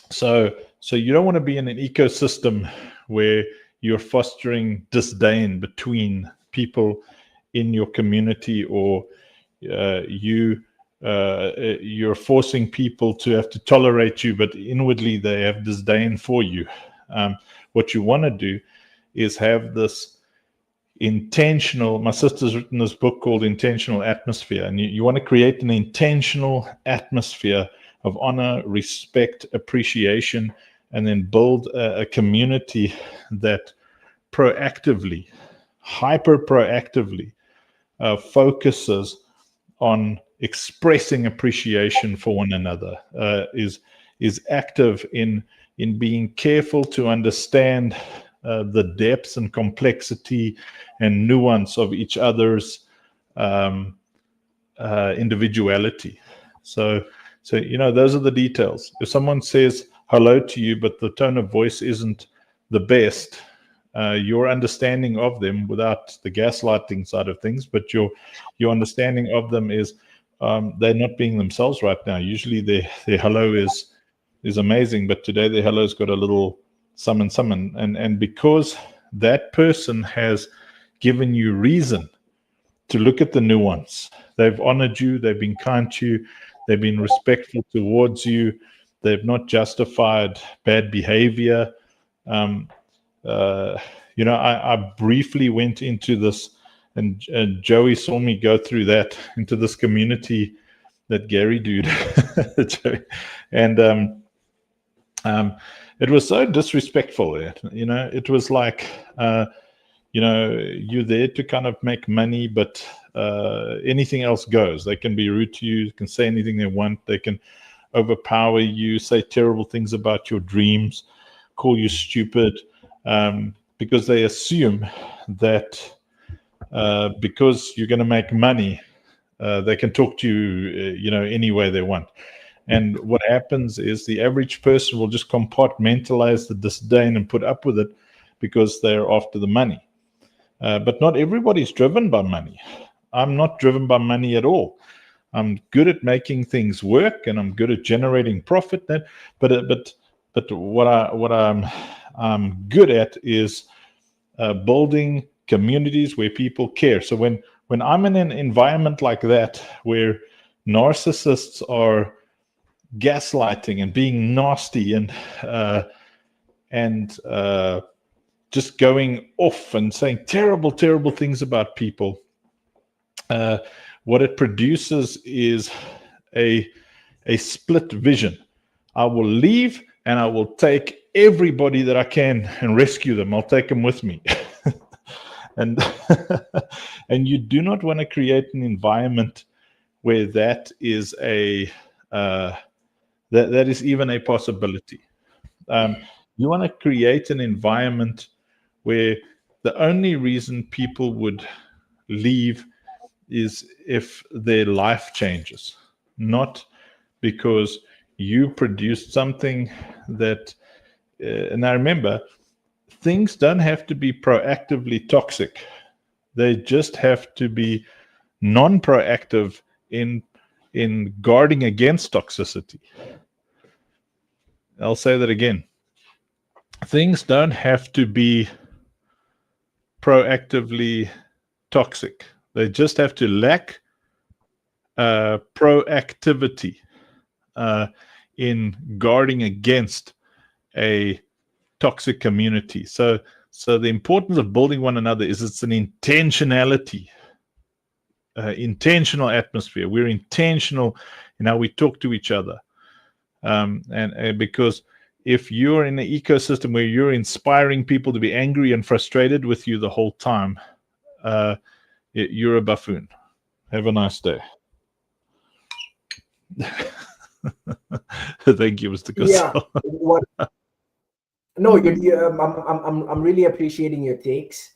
Speaker 1: So you don't want to be in an ecosystem where you're fostering disdain between people in your community, or you're forcing people to have to tolerate you, but inwardly they have disdain for you. What you want to do is have this intentional. My sister's written this book called Intentional Atmosphere, and you want to create an intentional atmosphere of honor, respect, appreciation, and then build a community that proactively, hyper proactively focuses on expressing appreciation for one another, is active in being careful to understand the depths and complexity and nuance of each other's individuality. So those are the details. If someone says hello to you, but the tone of voice isn't the best, your understanding of them, without the gaslighting side of things, but your understanding of them is they're not being themselves right now. Usually their hello is amazing, but today their hello's got a little summon, and because that person has given you reason to look at the nuance, they've honored you, they've been kind to you, they've been respectful towards you, they've not justified bad behavior. I briefly went into this, and Joey saw me go through that, into this community, that Gary dude, and it was so disrespectful. It was like, you're there to kind of make money, but anything else goes. They can be rude to you, can say anything they want, they can overpower you, say terrible things about your dreams, call you stupid, because they assume that because you're going to make money, they can talk to you, any way they want. And what happens is the average person will just compartmentalize the disdain and put up with it because they're after the money. But not everybody's driven by money. I'm not driven by money at all. I'm good at making things work, and I'm good at generating profit. But what I'm good at is building communities where people care. So when I'm in an environment like that, where narcissists are gaslighting and being nasty and just going off and saying terrible things about people, what it produces is a split vision. I will leave and I will take everybody that I can and rescue them. I'll take them with me. and you do not want to create an environment where that is that is even a possibility. You want to create an environment where the only reason people would leave is if their life changes, not because you produced something that, and I remember, things don't have to be proactively toxic. They just have to be non-proactive in guarding against toxicity. I'll say that again. Things don't have to be proactively toxic. They just have to lack proactivity in guarding against a toxic community. So the importance of building one another is it's an intentionality, intentional atmosphere. We're intentional in how we talk to each other. And because if you're in an ecosystem where you're inspiring people to be angry and frustrated with you the whole time, you're a buffoon. Have a nice day. Thank you, Mr. Kusal.
Speaker 2: Yeah. No, I'm really appreciating your takes.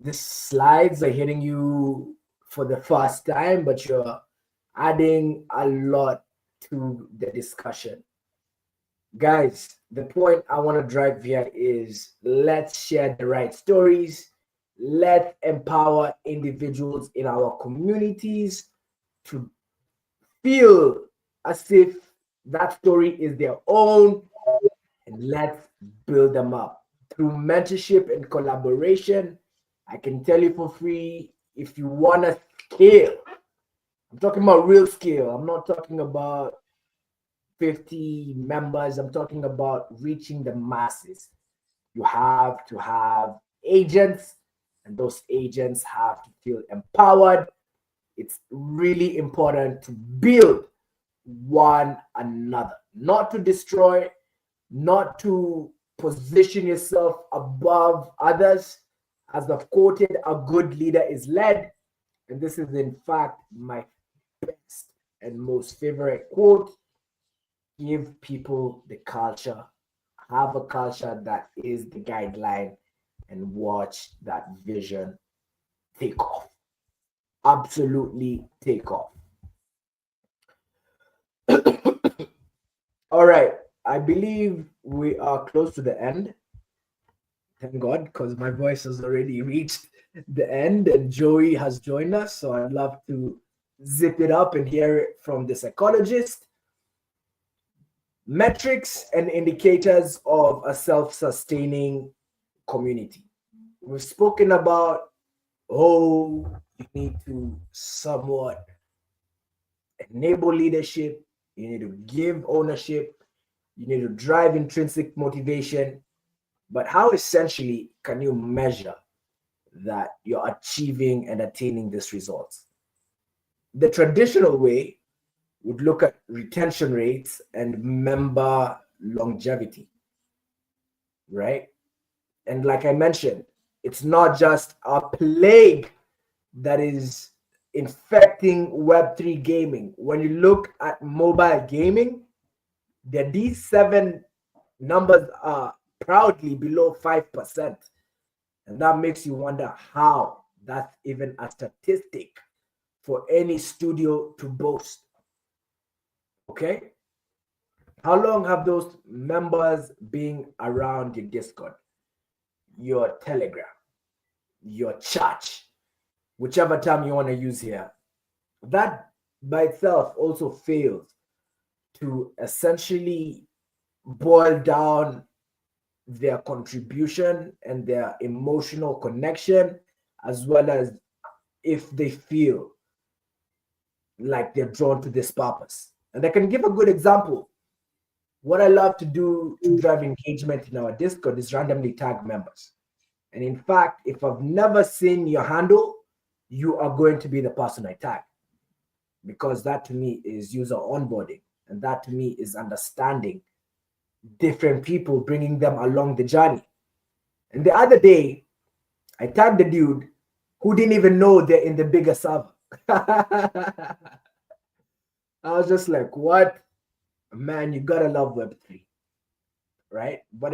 Speaker 2: The slides are hitting you for the first time, but you're adding a lot to the discussion. Guys, the point I want to drive here is let's share the right stories. Let's empower individuals in our communities to feel as if that story is their own, and let's build them up through mentorship and collaboration. I can tell you for free, if you want to scale, I'm talking about real scale. I'm not talking about 50 members. I'm talking about reaching the masses. You have to have agents and those agents have to feel empowered. It's really important to build one another, not to destroy, not to position yourself above others. As I've quoted, a good leader is led. And this is, in fact, my best and most favorite quote. Give people the culture, have a culture that is the guideline, and watch that vision take off. Absolutely take off. All right. I believe we are close to the end. Thank God, because my voice has already reached the end and Joey has joined us. So I'd love to zip it up and hear it from the psychologist. Metrics and indicators of a self-sustaining community. We've spoken about, you need to somewhat enable leadership. You need to give ownership. You need to drive intrinsic motivation. But how essentially can you measure that you're achieving and attaining these results? The traditional way would look at retention rates and member longevity, right? And like I mentioned, it's not just a plague that is infecting Web3 gaming. When you look at mobile gaming, the D7 numbers are proudly below 5%. And that makes you wonder how that's even a statistic for any studio to boast. Okay? How long have those members been around your Discord, your Telegram, your chat, whichever term you want to use here? That by itself also fails to essentially boil down their contribution and their emotional connection, as well as if they feel like they're drawn to this purpose. And I can give a good example. What I love to do to drive engagement in our Discord is randomly tag members. And in fact, if I've never seen your handle, you are going to be the person I tag, because that to me is user onboarding. And that to me is understanding different people, bringing them along the journey. And the other day, I tagged the dude who didn't even know they're in the bigger server. I was just like, what? Man, you gotta love Web3, right? But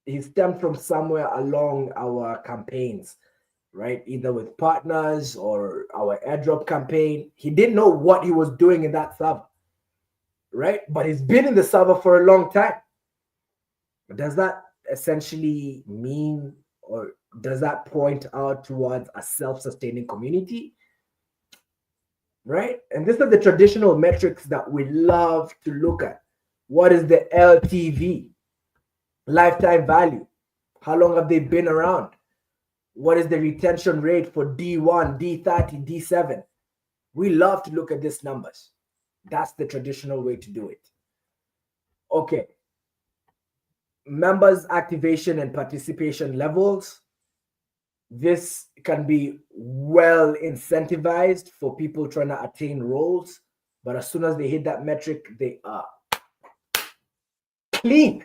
Speaker 2: he stemmed from somewhere along our campaigns, right? Either with partners or our airdrop campaign. He didn't know what he was doing in that server, right? But he's been in the server for a long time. Does that essentially mean, or does that point out towards a self-sustaining community? Right? And these are the traditional metrics that we love to look at. What is the LTV? Lifetime value. How long have they been around? What is the retention rate for D1, D30, D7? We love to look at these numbers. That's the traditional way to do it. Okay. Members' activation and participation levels. This can be well incentivized for people trying to attain roles, but as soon as they hit that metric, they are clean,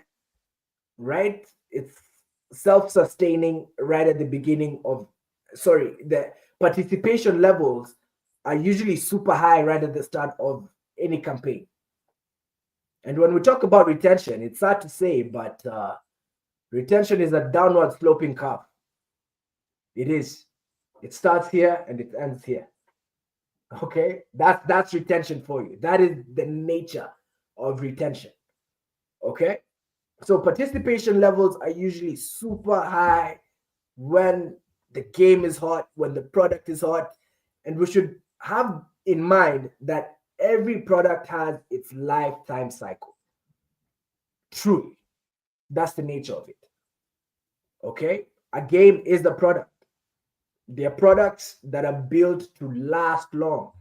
Speaker 2: right? It's self-sustaining right at the beginning of, the participation levels are usually super high right at the start of any campaign. And when we talk about retention, it's sad to say, but retention is a downward sloping curve. It is. It starts here and it ends here. Okay? That's retention for you. That is the nature of retention. Okay? So participation levels are usually super high when the game is hot, when the product is hot. And we should have in mind that every product has its lifetime cycle. Truly. That's the nature of it. Okay? A game is the product. They're products that are built to last long.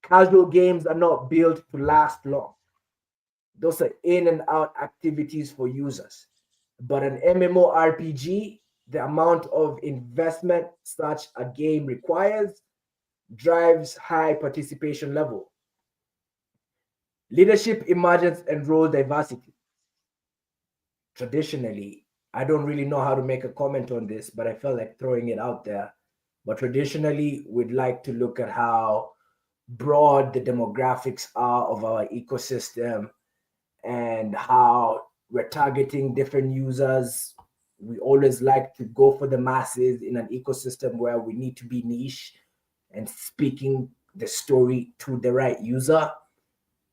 Speaker 2: Casual games are not built to last long. Those are in and out activities for users. But an MMORPG the amount of investment such a game requires drives high participation level. Leadership emergence and role diversity. Traditionally, I don't really know how to make a comment on this, but I felt like throwing it out there. But traditionally, we'd like to look at how broad the demographics are of our ecosystem and how we're targeting different users. We always like to go for the masses in an ecosystem where we need to be niche and speaking the story to the right user.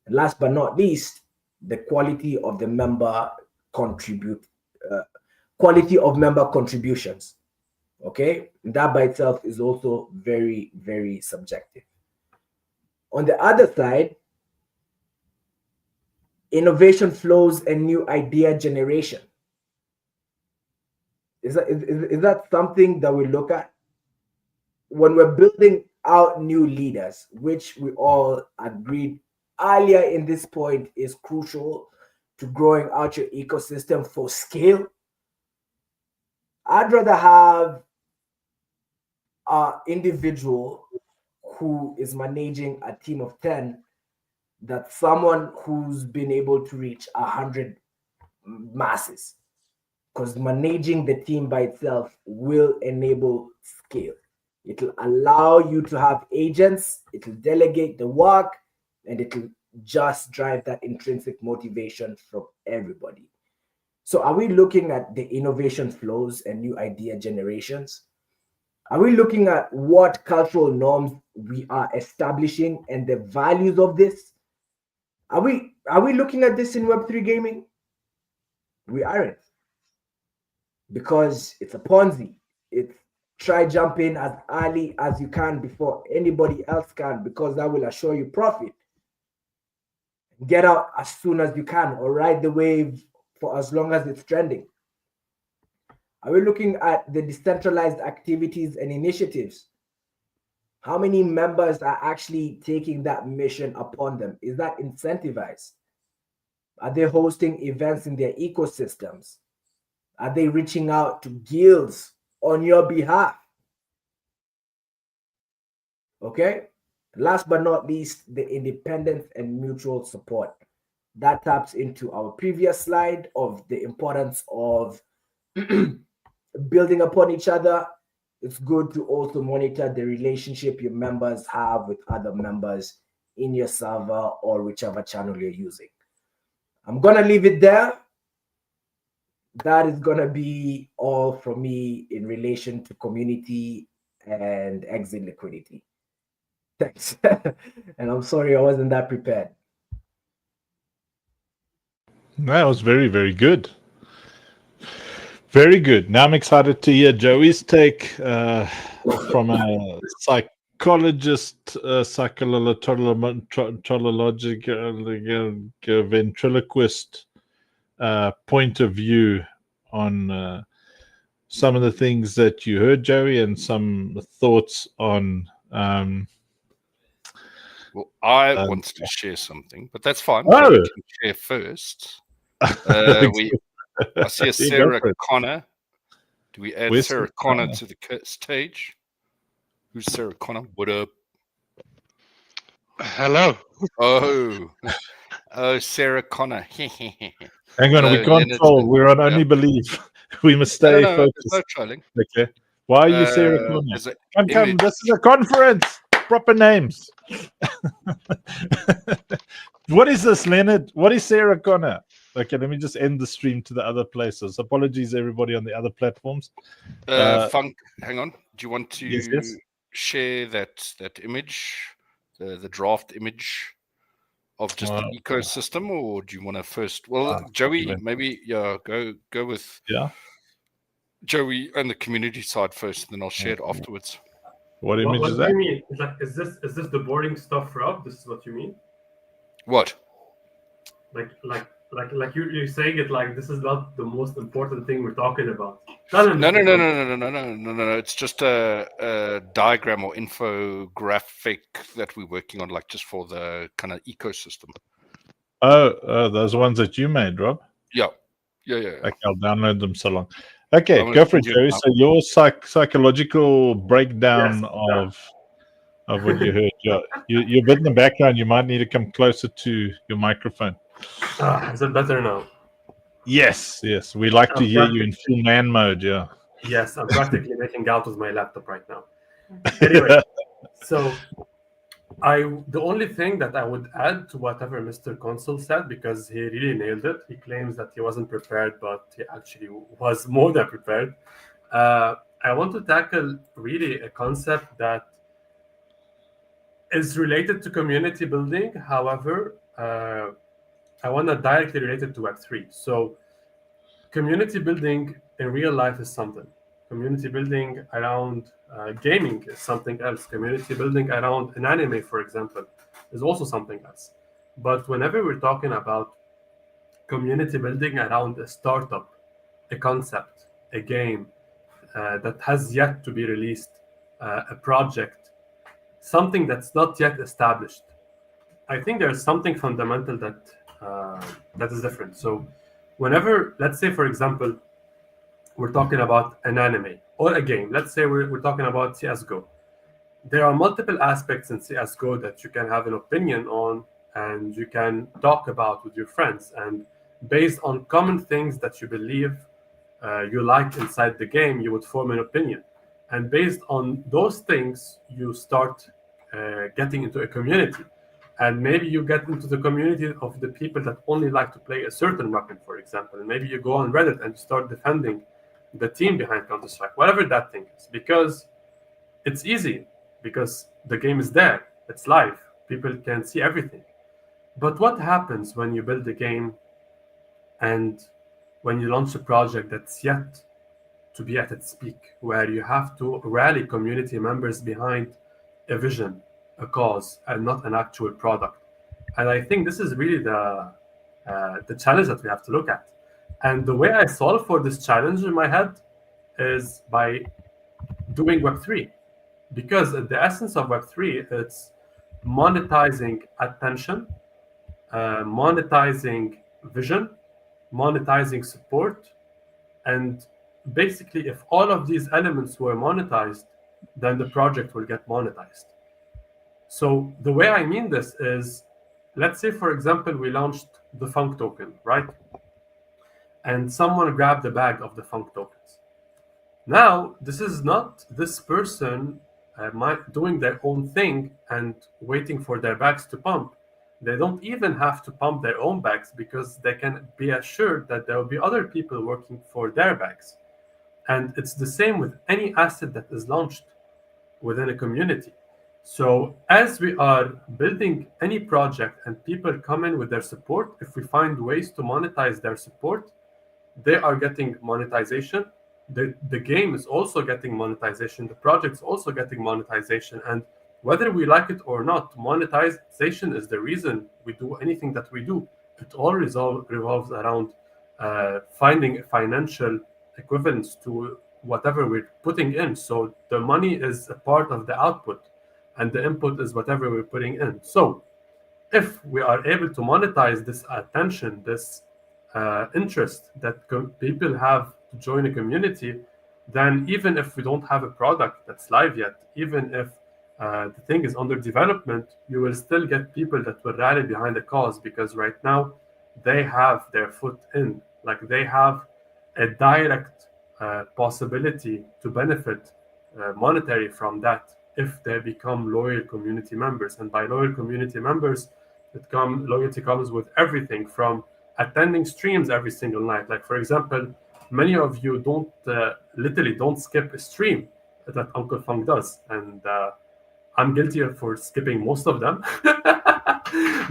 Speaker 2: And last but not least, the quality of the member quality of member contributions. Okay, and that by itself is also very, very subjective. On the other side, innovation flows and new idea generation. Is that something that we look at when we're building out new leaders, which we all agreed earlier in this point is crucial to growing out your ecosystem for scale? I'd rather have an individual who is managing a team of 10 than someone who's been able to reach 100 masses, because managing the team by itself will enable scale. It'll allow you to have agents, it'll delegate the work, and it'll just drive that intrinsic motivation from everybody. So are we looking at the innovation flows and new idea generations? Are we looking at what cultural norms we are establishing and the values of this? Are we looking at this in Web3 gaming? We aren't. Because it's a Ponzi. It's try jump in as early as you can before anybody else can, because that will assure you profit. Get out as soon as you can, or ride the wave for as long as it's trending. Are we looking at the decentralized activities and initiatives? How many members are actually taking that mission upon them? Is that incentivized? Are they hosting events in their ecosystems? Are they reaching out to guilds on your behalf? Okay. Last but not least, the independence and mutual support. That taps into our previous slide of the importance of building upon each other. It's good to also monitor the relationship your members have with other members in your server or whichever channel you're using. I'm going to leave it there. That is going to be all from me in relation to community and exit liquidity. Thanks. And I'm sorry I wasn't that prepared.
Speaker 1: That was very, very good. Very good. Now I'm excited to hear Joey's take from a psychologist, psychological ventriloquist point of view on some of the things that you heard, Joey, and some thoughts on.
Speaker 4: Well, I wanted to share something, but that's fine.
Speaker 1: Oh.
Speaker 4: We can share first. I see a Sarah Connor. Do we add Sarah Connor to the stage? Who's Sarah Connor? What up?
Speaker 7: Hello.
Speaker 4: Oh, Sarah Connor.
Speaker 1: Hang on, we can't troll. We're on only believe. We must stay focused.
Speaker 4: There's no trolling.
Speaker 1: Okay. Why are you Sarah Connor? Come. This is a conference. Proper names. What is this, Leonard? What is Sarah Connor? Okay, let me just end the stream to the other places. Apologies, everybody on the other platforms.
Speaker 4: Funk, hang on. Do you want to
Speaker 1: yes.
Speaker 4: share that image, the draft image of just the ecosystem, or do you want to first? Well, Joey, maybe go with Joey and the community side first, and then I'll share it afterwards.
Speaker 1: What image is that?
Speaker 6: What do you mean? Is this the boring stuff, Rob? This is what you mean?
Speaker 4: What?
Speaker 6: Like you're saying it like this is not the most important thing we're talking about. No. It's just a diagram or infographic that we're working on, like just for the kind of ecosystem.
Speaker 1: Oh, those ones that you made, Rob?
Speaker 4: Yeah.
Speaker 1: Okay, I'll download them so long. Okay, go for it, Jerry. So your psychological breakdown of what you heard. You're a bit in the background. You might need to come closer to your microphone.
Speaker 6: Is it better now?
Speaker 1: Yes. We like to hear you in full man mode. Yeah.
Speaker 6: Yes, I'm practically making out with my laptop right now. Anyway, so the only thing that I would add to whatever Mr. Consul said, because he really nailed it. He claims that he wasn't prepared, but he actually was more than prepared. I want to tackle really a concept that is related to community building. However, I want to directly relate it to Web3. So community building in real life is something. Community building around gaming is something else. Community building around an anime, for example, is also something else. But whenever we're talking about community building around a startup, a concept, a game that has yet to be released, a project, something that's not yet established, I think there's something fundamental that is different. So whenever, let's say, for example, we're talking about an anime or a game, let's say we're talking about CSGO. There are multiple aspects in CSGO that you can have an opinion on and you can talk about with your friends. And based on common things that you believe you like inside the game, you would form an opinion. And based on those things, you start getting into a community. And maybe you get into the community of the people that only like to play a certain weapon, for example. And maybe you go on Reddit and start defending the team behind Counter-Strike, whatever that thing is. Because it's easy, because the game is there, it's live, people can see everything. But what happens when you build a game and when you launch a project that's yet to be at its peak, where you have to rally community members behind a vision, a cause, and not an actual product? And I think this is really the challenge that we have to look at. And the way I solve for this challenge in my head is by doing Web3. Because the essence of Web3, it's monetizing attention, monetizing vision, monetizing support. And basically, if all of these elements were monetized, then the project will get monetized. So the way I mean this is, let's say, for example, we launched the Funk token, right? And someone grabbed a bag of the Funk tokens. Now, this is not this person doing their own thing and waiting for their bags to pump. They don't even have to pump their own bags because they can be assured that there will be other people working for their bags. And it's the same with any asset that is launched within a community. So as we are building any project and people come in with their support, if we find ways to monetize their support, they are getting monetization. The game is also getting monetization. The project is also getting monetization. And whether we like it or not, monetization is the reason we do anything that we do. It all revolves around finding a financial equivalence to whatever we're putting in. So the money is a part of the output, and the input is whatever we're putting in. So if we are able to monetize this attention, this interest that people have to join a community, then even if we don't have a product that's live yet, even if the thing is under development, you will still get people that will rally behind the cause, because right now they have their foot in, like they have a direct possibility to benefit monetary from that if they become loyal community members. And by loyal community members, loyalty comes with everything from attending streams every single night. Like, for example, many of you literally don't skip a stream that Uncle Funk does, and I'm guilty for skipping most of them.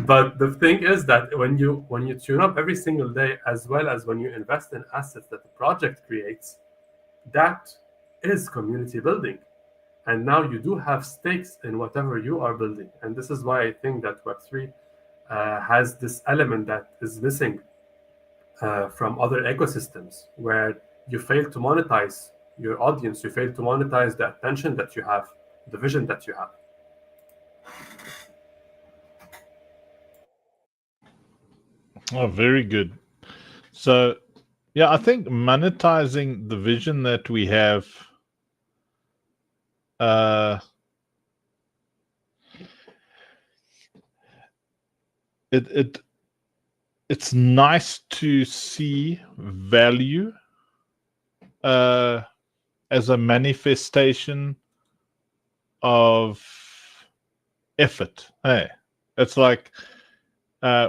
Speaker 6: But the thing is that when you tune up every single day, as well as when you invest in assets that the project creates, that is community building. And now you do have stakes in whatever you are building. And this is why I think that Web3 has this element that is missing from other ecosystems, where you fail to monetize your audience, you fail to monetize the attention that you have, the vision that you have.
Speaker 1: Oh, very good. So Yeah, I think monetizing the vision that we have, it's nice to see value as a manifestation of effort. Hey, it's like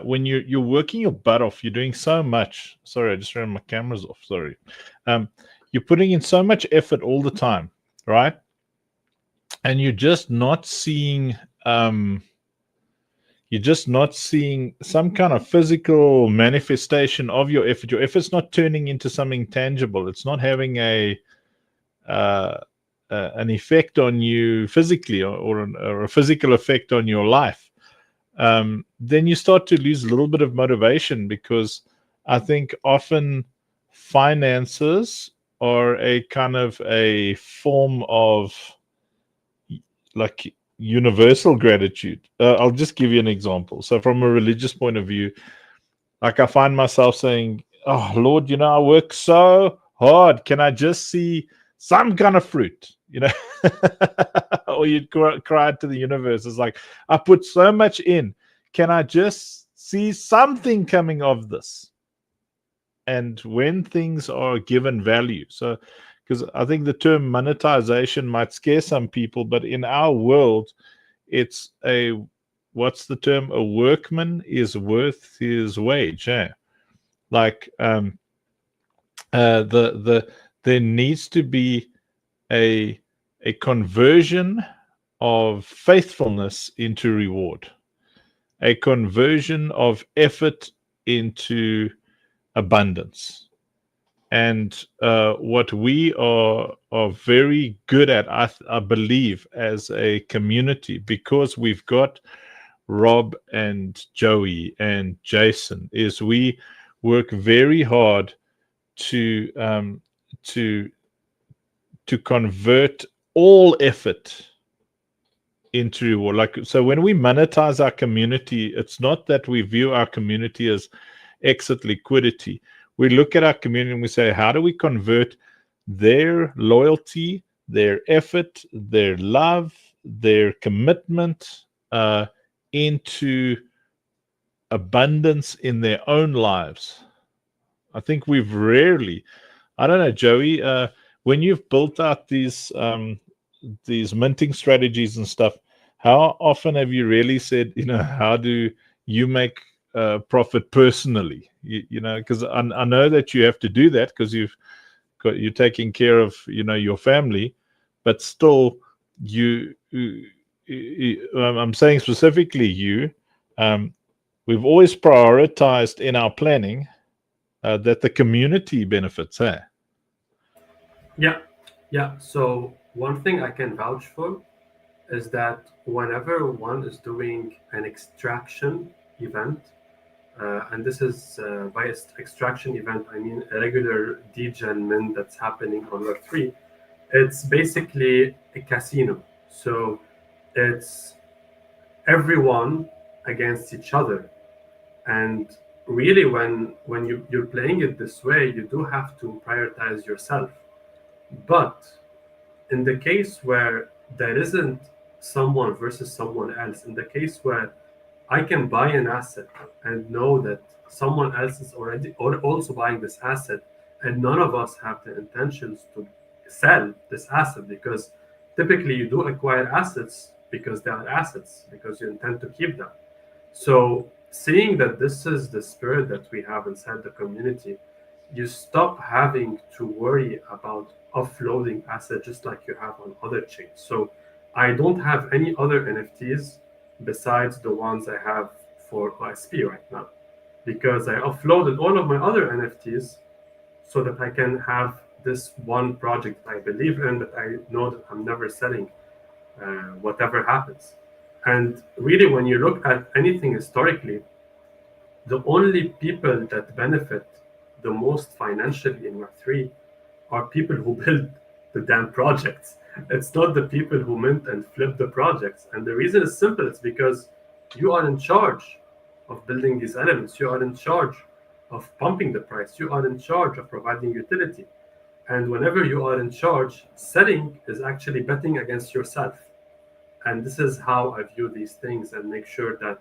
Speaker 1: when you're working your butt off, you're doing so much. Sorry, I just ran my cameras off. Sorry. You're putting in so much effort all the time, right? And you're just not seeing some kind of physical manifestation of your effort. Your effort's not turning into something tangible. It's not having an effect on you physically, or a physical effect on your life. Then you start to lose a little bit of motivation, because I think often finances are a kind of a form of like universal gratitude. I'll just give you an example. So from a religious point of view, like I find myself saying, oh Lord, I work so hard. Can I just see some kind of fruit? Or you'd cry to the universe. It's like, I put so much in. Can I just see something coming of this? And when things are given value, so because I think the term monetization might scare some people, but in our world, it's what's the term? A workman is worth his wage. Like there needs to be a conversion of faithfulness into reward, a conversion of effort into abundance. And what we are very good at, I believe, as a community, because we've got Rob and Joey and Jason, is we work very hard to convert all effort into reward. Like, so when we monetize our community, it's not that we view our community as exit liquidity. We look at our community and we say, how do we convert their loyalty, their effort, their love, their commitment into abundance in their own lives? I think we've rarely, I don't know, Joey, when you've built out these minting strategies and stuff, how often have you really said, how do you make profit personally? Because I know that you have to do that because you're taking care of your family, but still I'm saying specifically we've always prioritized in our planning that the community benefits.
Speaker 6: Yeah. So one thing I can vouch for is that whenever one is doing an extraction event, and this is by extraction event, I mean a regular degen mint that's happening on Web3, it's basically a casino. So it's everyone against each other. And really, when you're playing it this way, you do have to prioritize yourself. But in the case where there isn't someone versus someone else, in the case where I can buy an asset and know that someone else is already also buying this asset, and none of us have the intentions to sell this asset, because typically you do acquire assets because they are assets, because you intend to keep them. So seeing that this is the spirit that we have inside the community, you stop having to worry about offloading assets just like you have on other chains. So I don't have any other NFTs besides the ones I have for OSP right now, because I offloaded all of my other NFTs so that I can have this one project I believe in, that I know that I'm never selling, whatever happens. And really, when you look at anything historically, the only people that benefit the most financially in Web3 are people who build the damn projects. It's not the people who mint and flip the projects. And the reason is simple. It's because you are in charge of building these elements. You are in charge of pumping the price. You are in charge of providing utility. And whenever you are in charge, selling is actually betting against yourself. And this is how I view these things and make sure that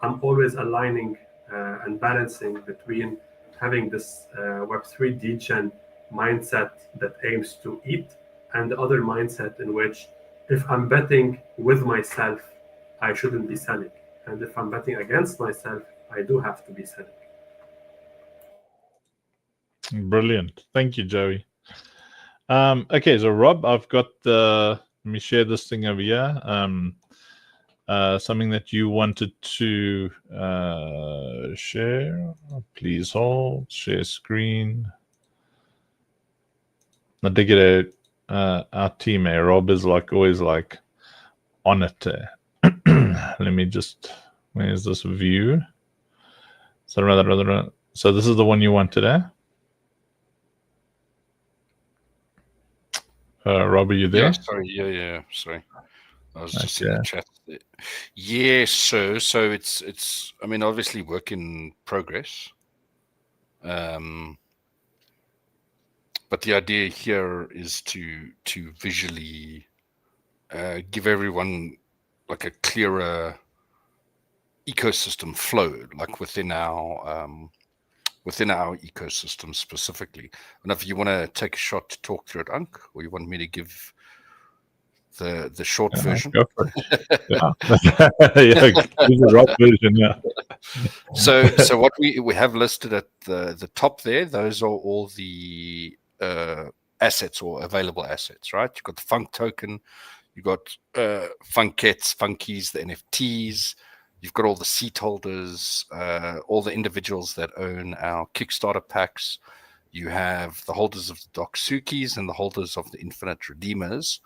Speaker 6: I'm always aligning and balancing between having this Web3 degen mindset that aims to eat and the other mindset in which if I'm betting with myself, I shouldn't be selling. And if I'm betting against myself, I do have to be selling.
Speaker 1: Brilliant. Thank you, Joey. Okay, so Rob, I've got let me share this thing over here. Something that you wanted to share. Please hold. Share screen. I dig it out. Our team, Rob is always on it. Let me just. Where's this view? So this is the one you wanted, eh? Rob, are you there?
Speaker 4: Yeah, sorry. Sorry. I was just in the chat. Yes, so it's I mean, obviously work in progress. But the idea here is to visually give everyone like a clearer ecosystem flow, like within our ecosystem specifically. And if you want to take a shot to talk through it, Unk, or you want me to give the short version?
Speaker 1: Go for it. Yeah, give the Rob version. Yeah.
Speaker 4: So what we have listed at the top there, those are all the assets or available assets, right? You've got the Funk token, you've got Funkettes, Funkies, the NFTs. You've got all the seat holders, all the individuals that own our Kickstarter packs. You have the holders of the Doksukis and the holders of the Infinite Redeemers.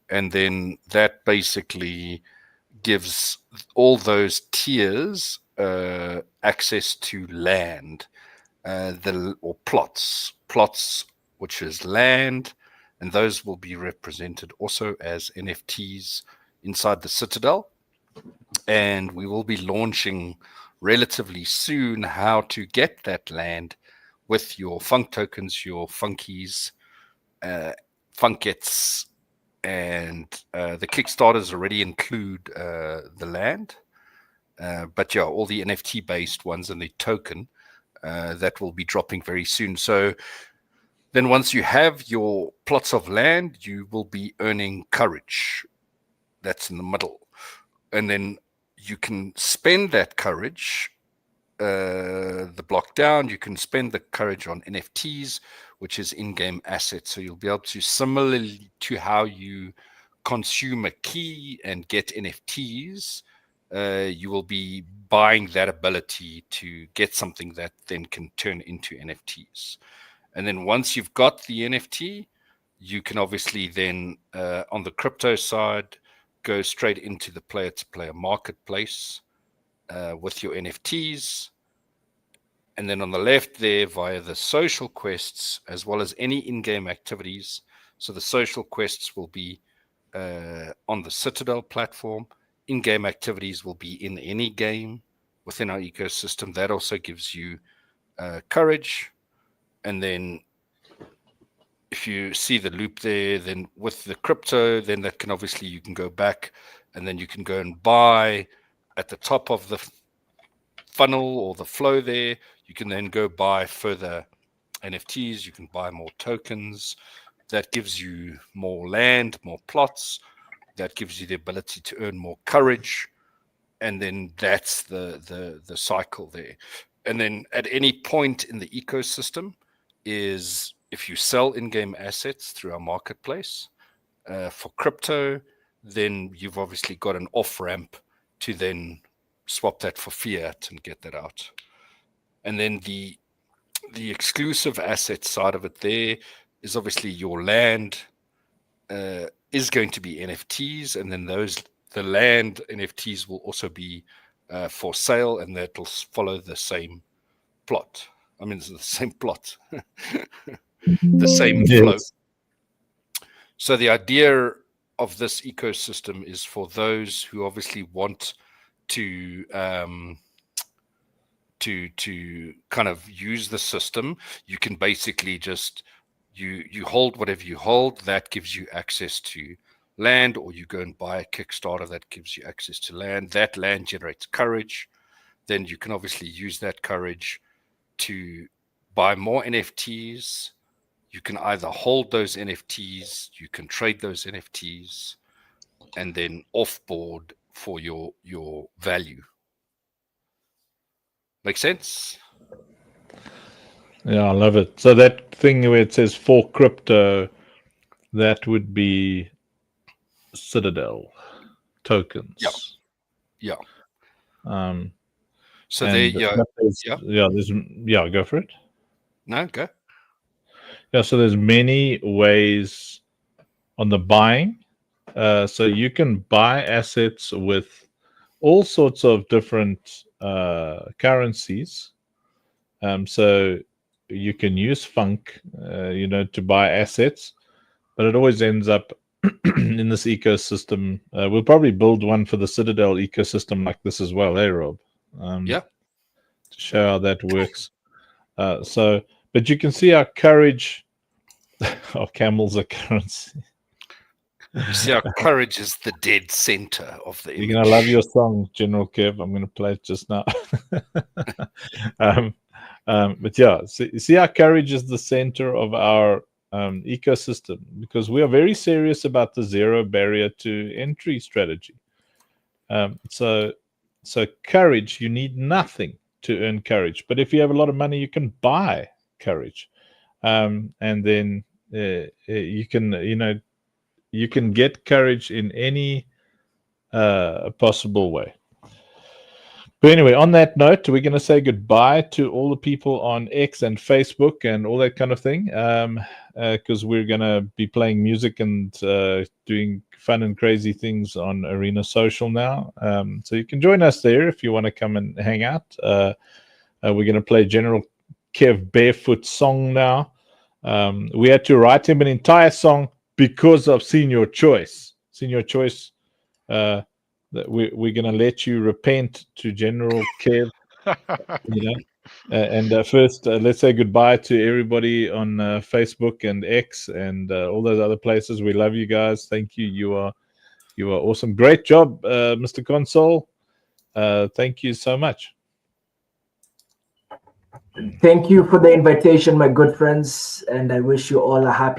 Speaker 4: And then that basically gives all those tiers access to land or plots, which is land. And those will be represented also as NFTs inside the Citadel. And we will be launching relatively soon how to get that land with your Funk tokens, your Funkies, Funkettes, and the Kickstarters already include the land. But yeah, all the NFT based ones and the token that will be dropping very soon. So then once you have your plots of land, you will be earning courage. That's in the middle. And then you can spend that courage, the block down, you can spend the courage on NFTs, which is in-game assets. So you'll be able to, similarly to how you consume a key and get NFTs, you will be buying that ability to get something that then can turn into NFTs. And then once you've got the NFT, you can obviously then, on the crypto side, go straight into the player-to-player marketplace with your NFTs. And then on the left there, via the social quests, as well as any in-game activities. So the social quests will be on the Citadel platform. In-game activities will be in any game within our ecosystem. That also gives you courage. And then if you see the loop there, then with the crypto, then that can obviously, you can go back and then you can go and buy at the top of the funnel or the flow there. You can then go buy further NFTs. You can buy more tokens. That gives you more land, more plots. That gives you the ability to earn more courage. And then that's the cycle there. And then at any point in the ecosystem is, if you sell in-game assets through our marketplace for crypto, then you've obviously got an off-ramp to then swap that for fiat and get that out. And then the exclusive asset side of it there is obviously your land is going to be NFTs, and then the land NFTs will also be for sale, and that will follow the same plot. I mean, it's the same plot. The same flow. So the idea of this ecosystem is for those who obviously want to to kind of use the system, you can basically just you hold whatever you hold. That gives you access to land, or you go and buy a Kickstarter that gives you access to land. That land generates courage. Then you can obviously use that courage to buy more NFTs. You can either hold those NFTs, you can trade those NFTs, and then offboard for your value. Make sense?
Speaker 1: Yeah, I love it. So that thing where it says for crypto, that would be Citadel tokens.
Speaker 4: Yeah. So
Speaker 1: and
Speaker 4: there,
Speaker 1: go for it.
Speaker 4: No, go.
Speaker 1: Yeah, so there's many ways on the buying. So you can buy assets with all sorts of different currencies. So you can use Funk, to buy assets, but it always ends up in this ecosystem. We'll probably build one for the Citadel ecosystem like this as well, Rob? To show how that works. But you can see our courage. Our camels are currency.
Speaker 4: You see, our courage is the dead center of the image.
Speaker 1: You're gonna love your song, General Kev. I'm gonna play it just now. But yeah, see, our courage is the center of our ecosystem, because we are very serious about the zero barrier to entry strategy. So courage, you need nothing to earn courage, but if you have a lot of money, you can buy courage, and then you can get courage in any possible way. But anyway, on that note, we're going to say goodbye to all the people on X and Facebook and all that kind of thing, because we're going to be playing music and doing fun and crazy things on Arena Social now. So you can join us there if you want to come and hang out. We're going to play General Kev Barefoot song now. We had to write him an entire song because of Senior Choice. Senior Choice, that we're going to let you repent to General Kev. First, let's say goodbye to everybody on Facebook and X and all those other places. We love you guys. Thank you. You are awesome. Great job, Mr. Console. Thank you so much.
Speaker 2: Thank you for the invitation, my good friends, and I wish you all a happy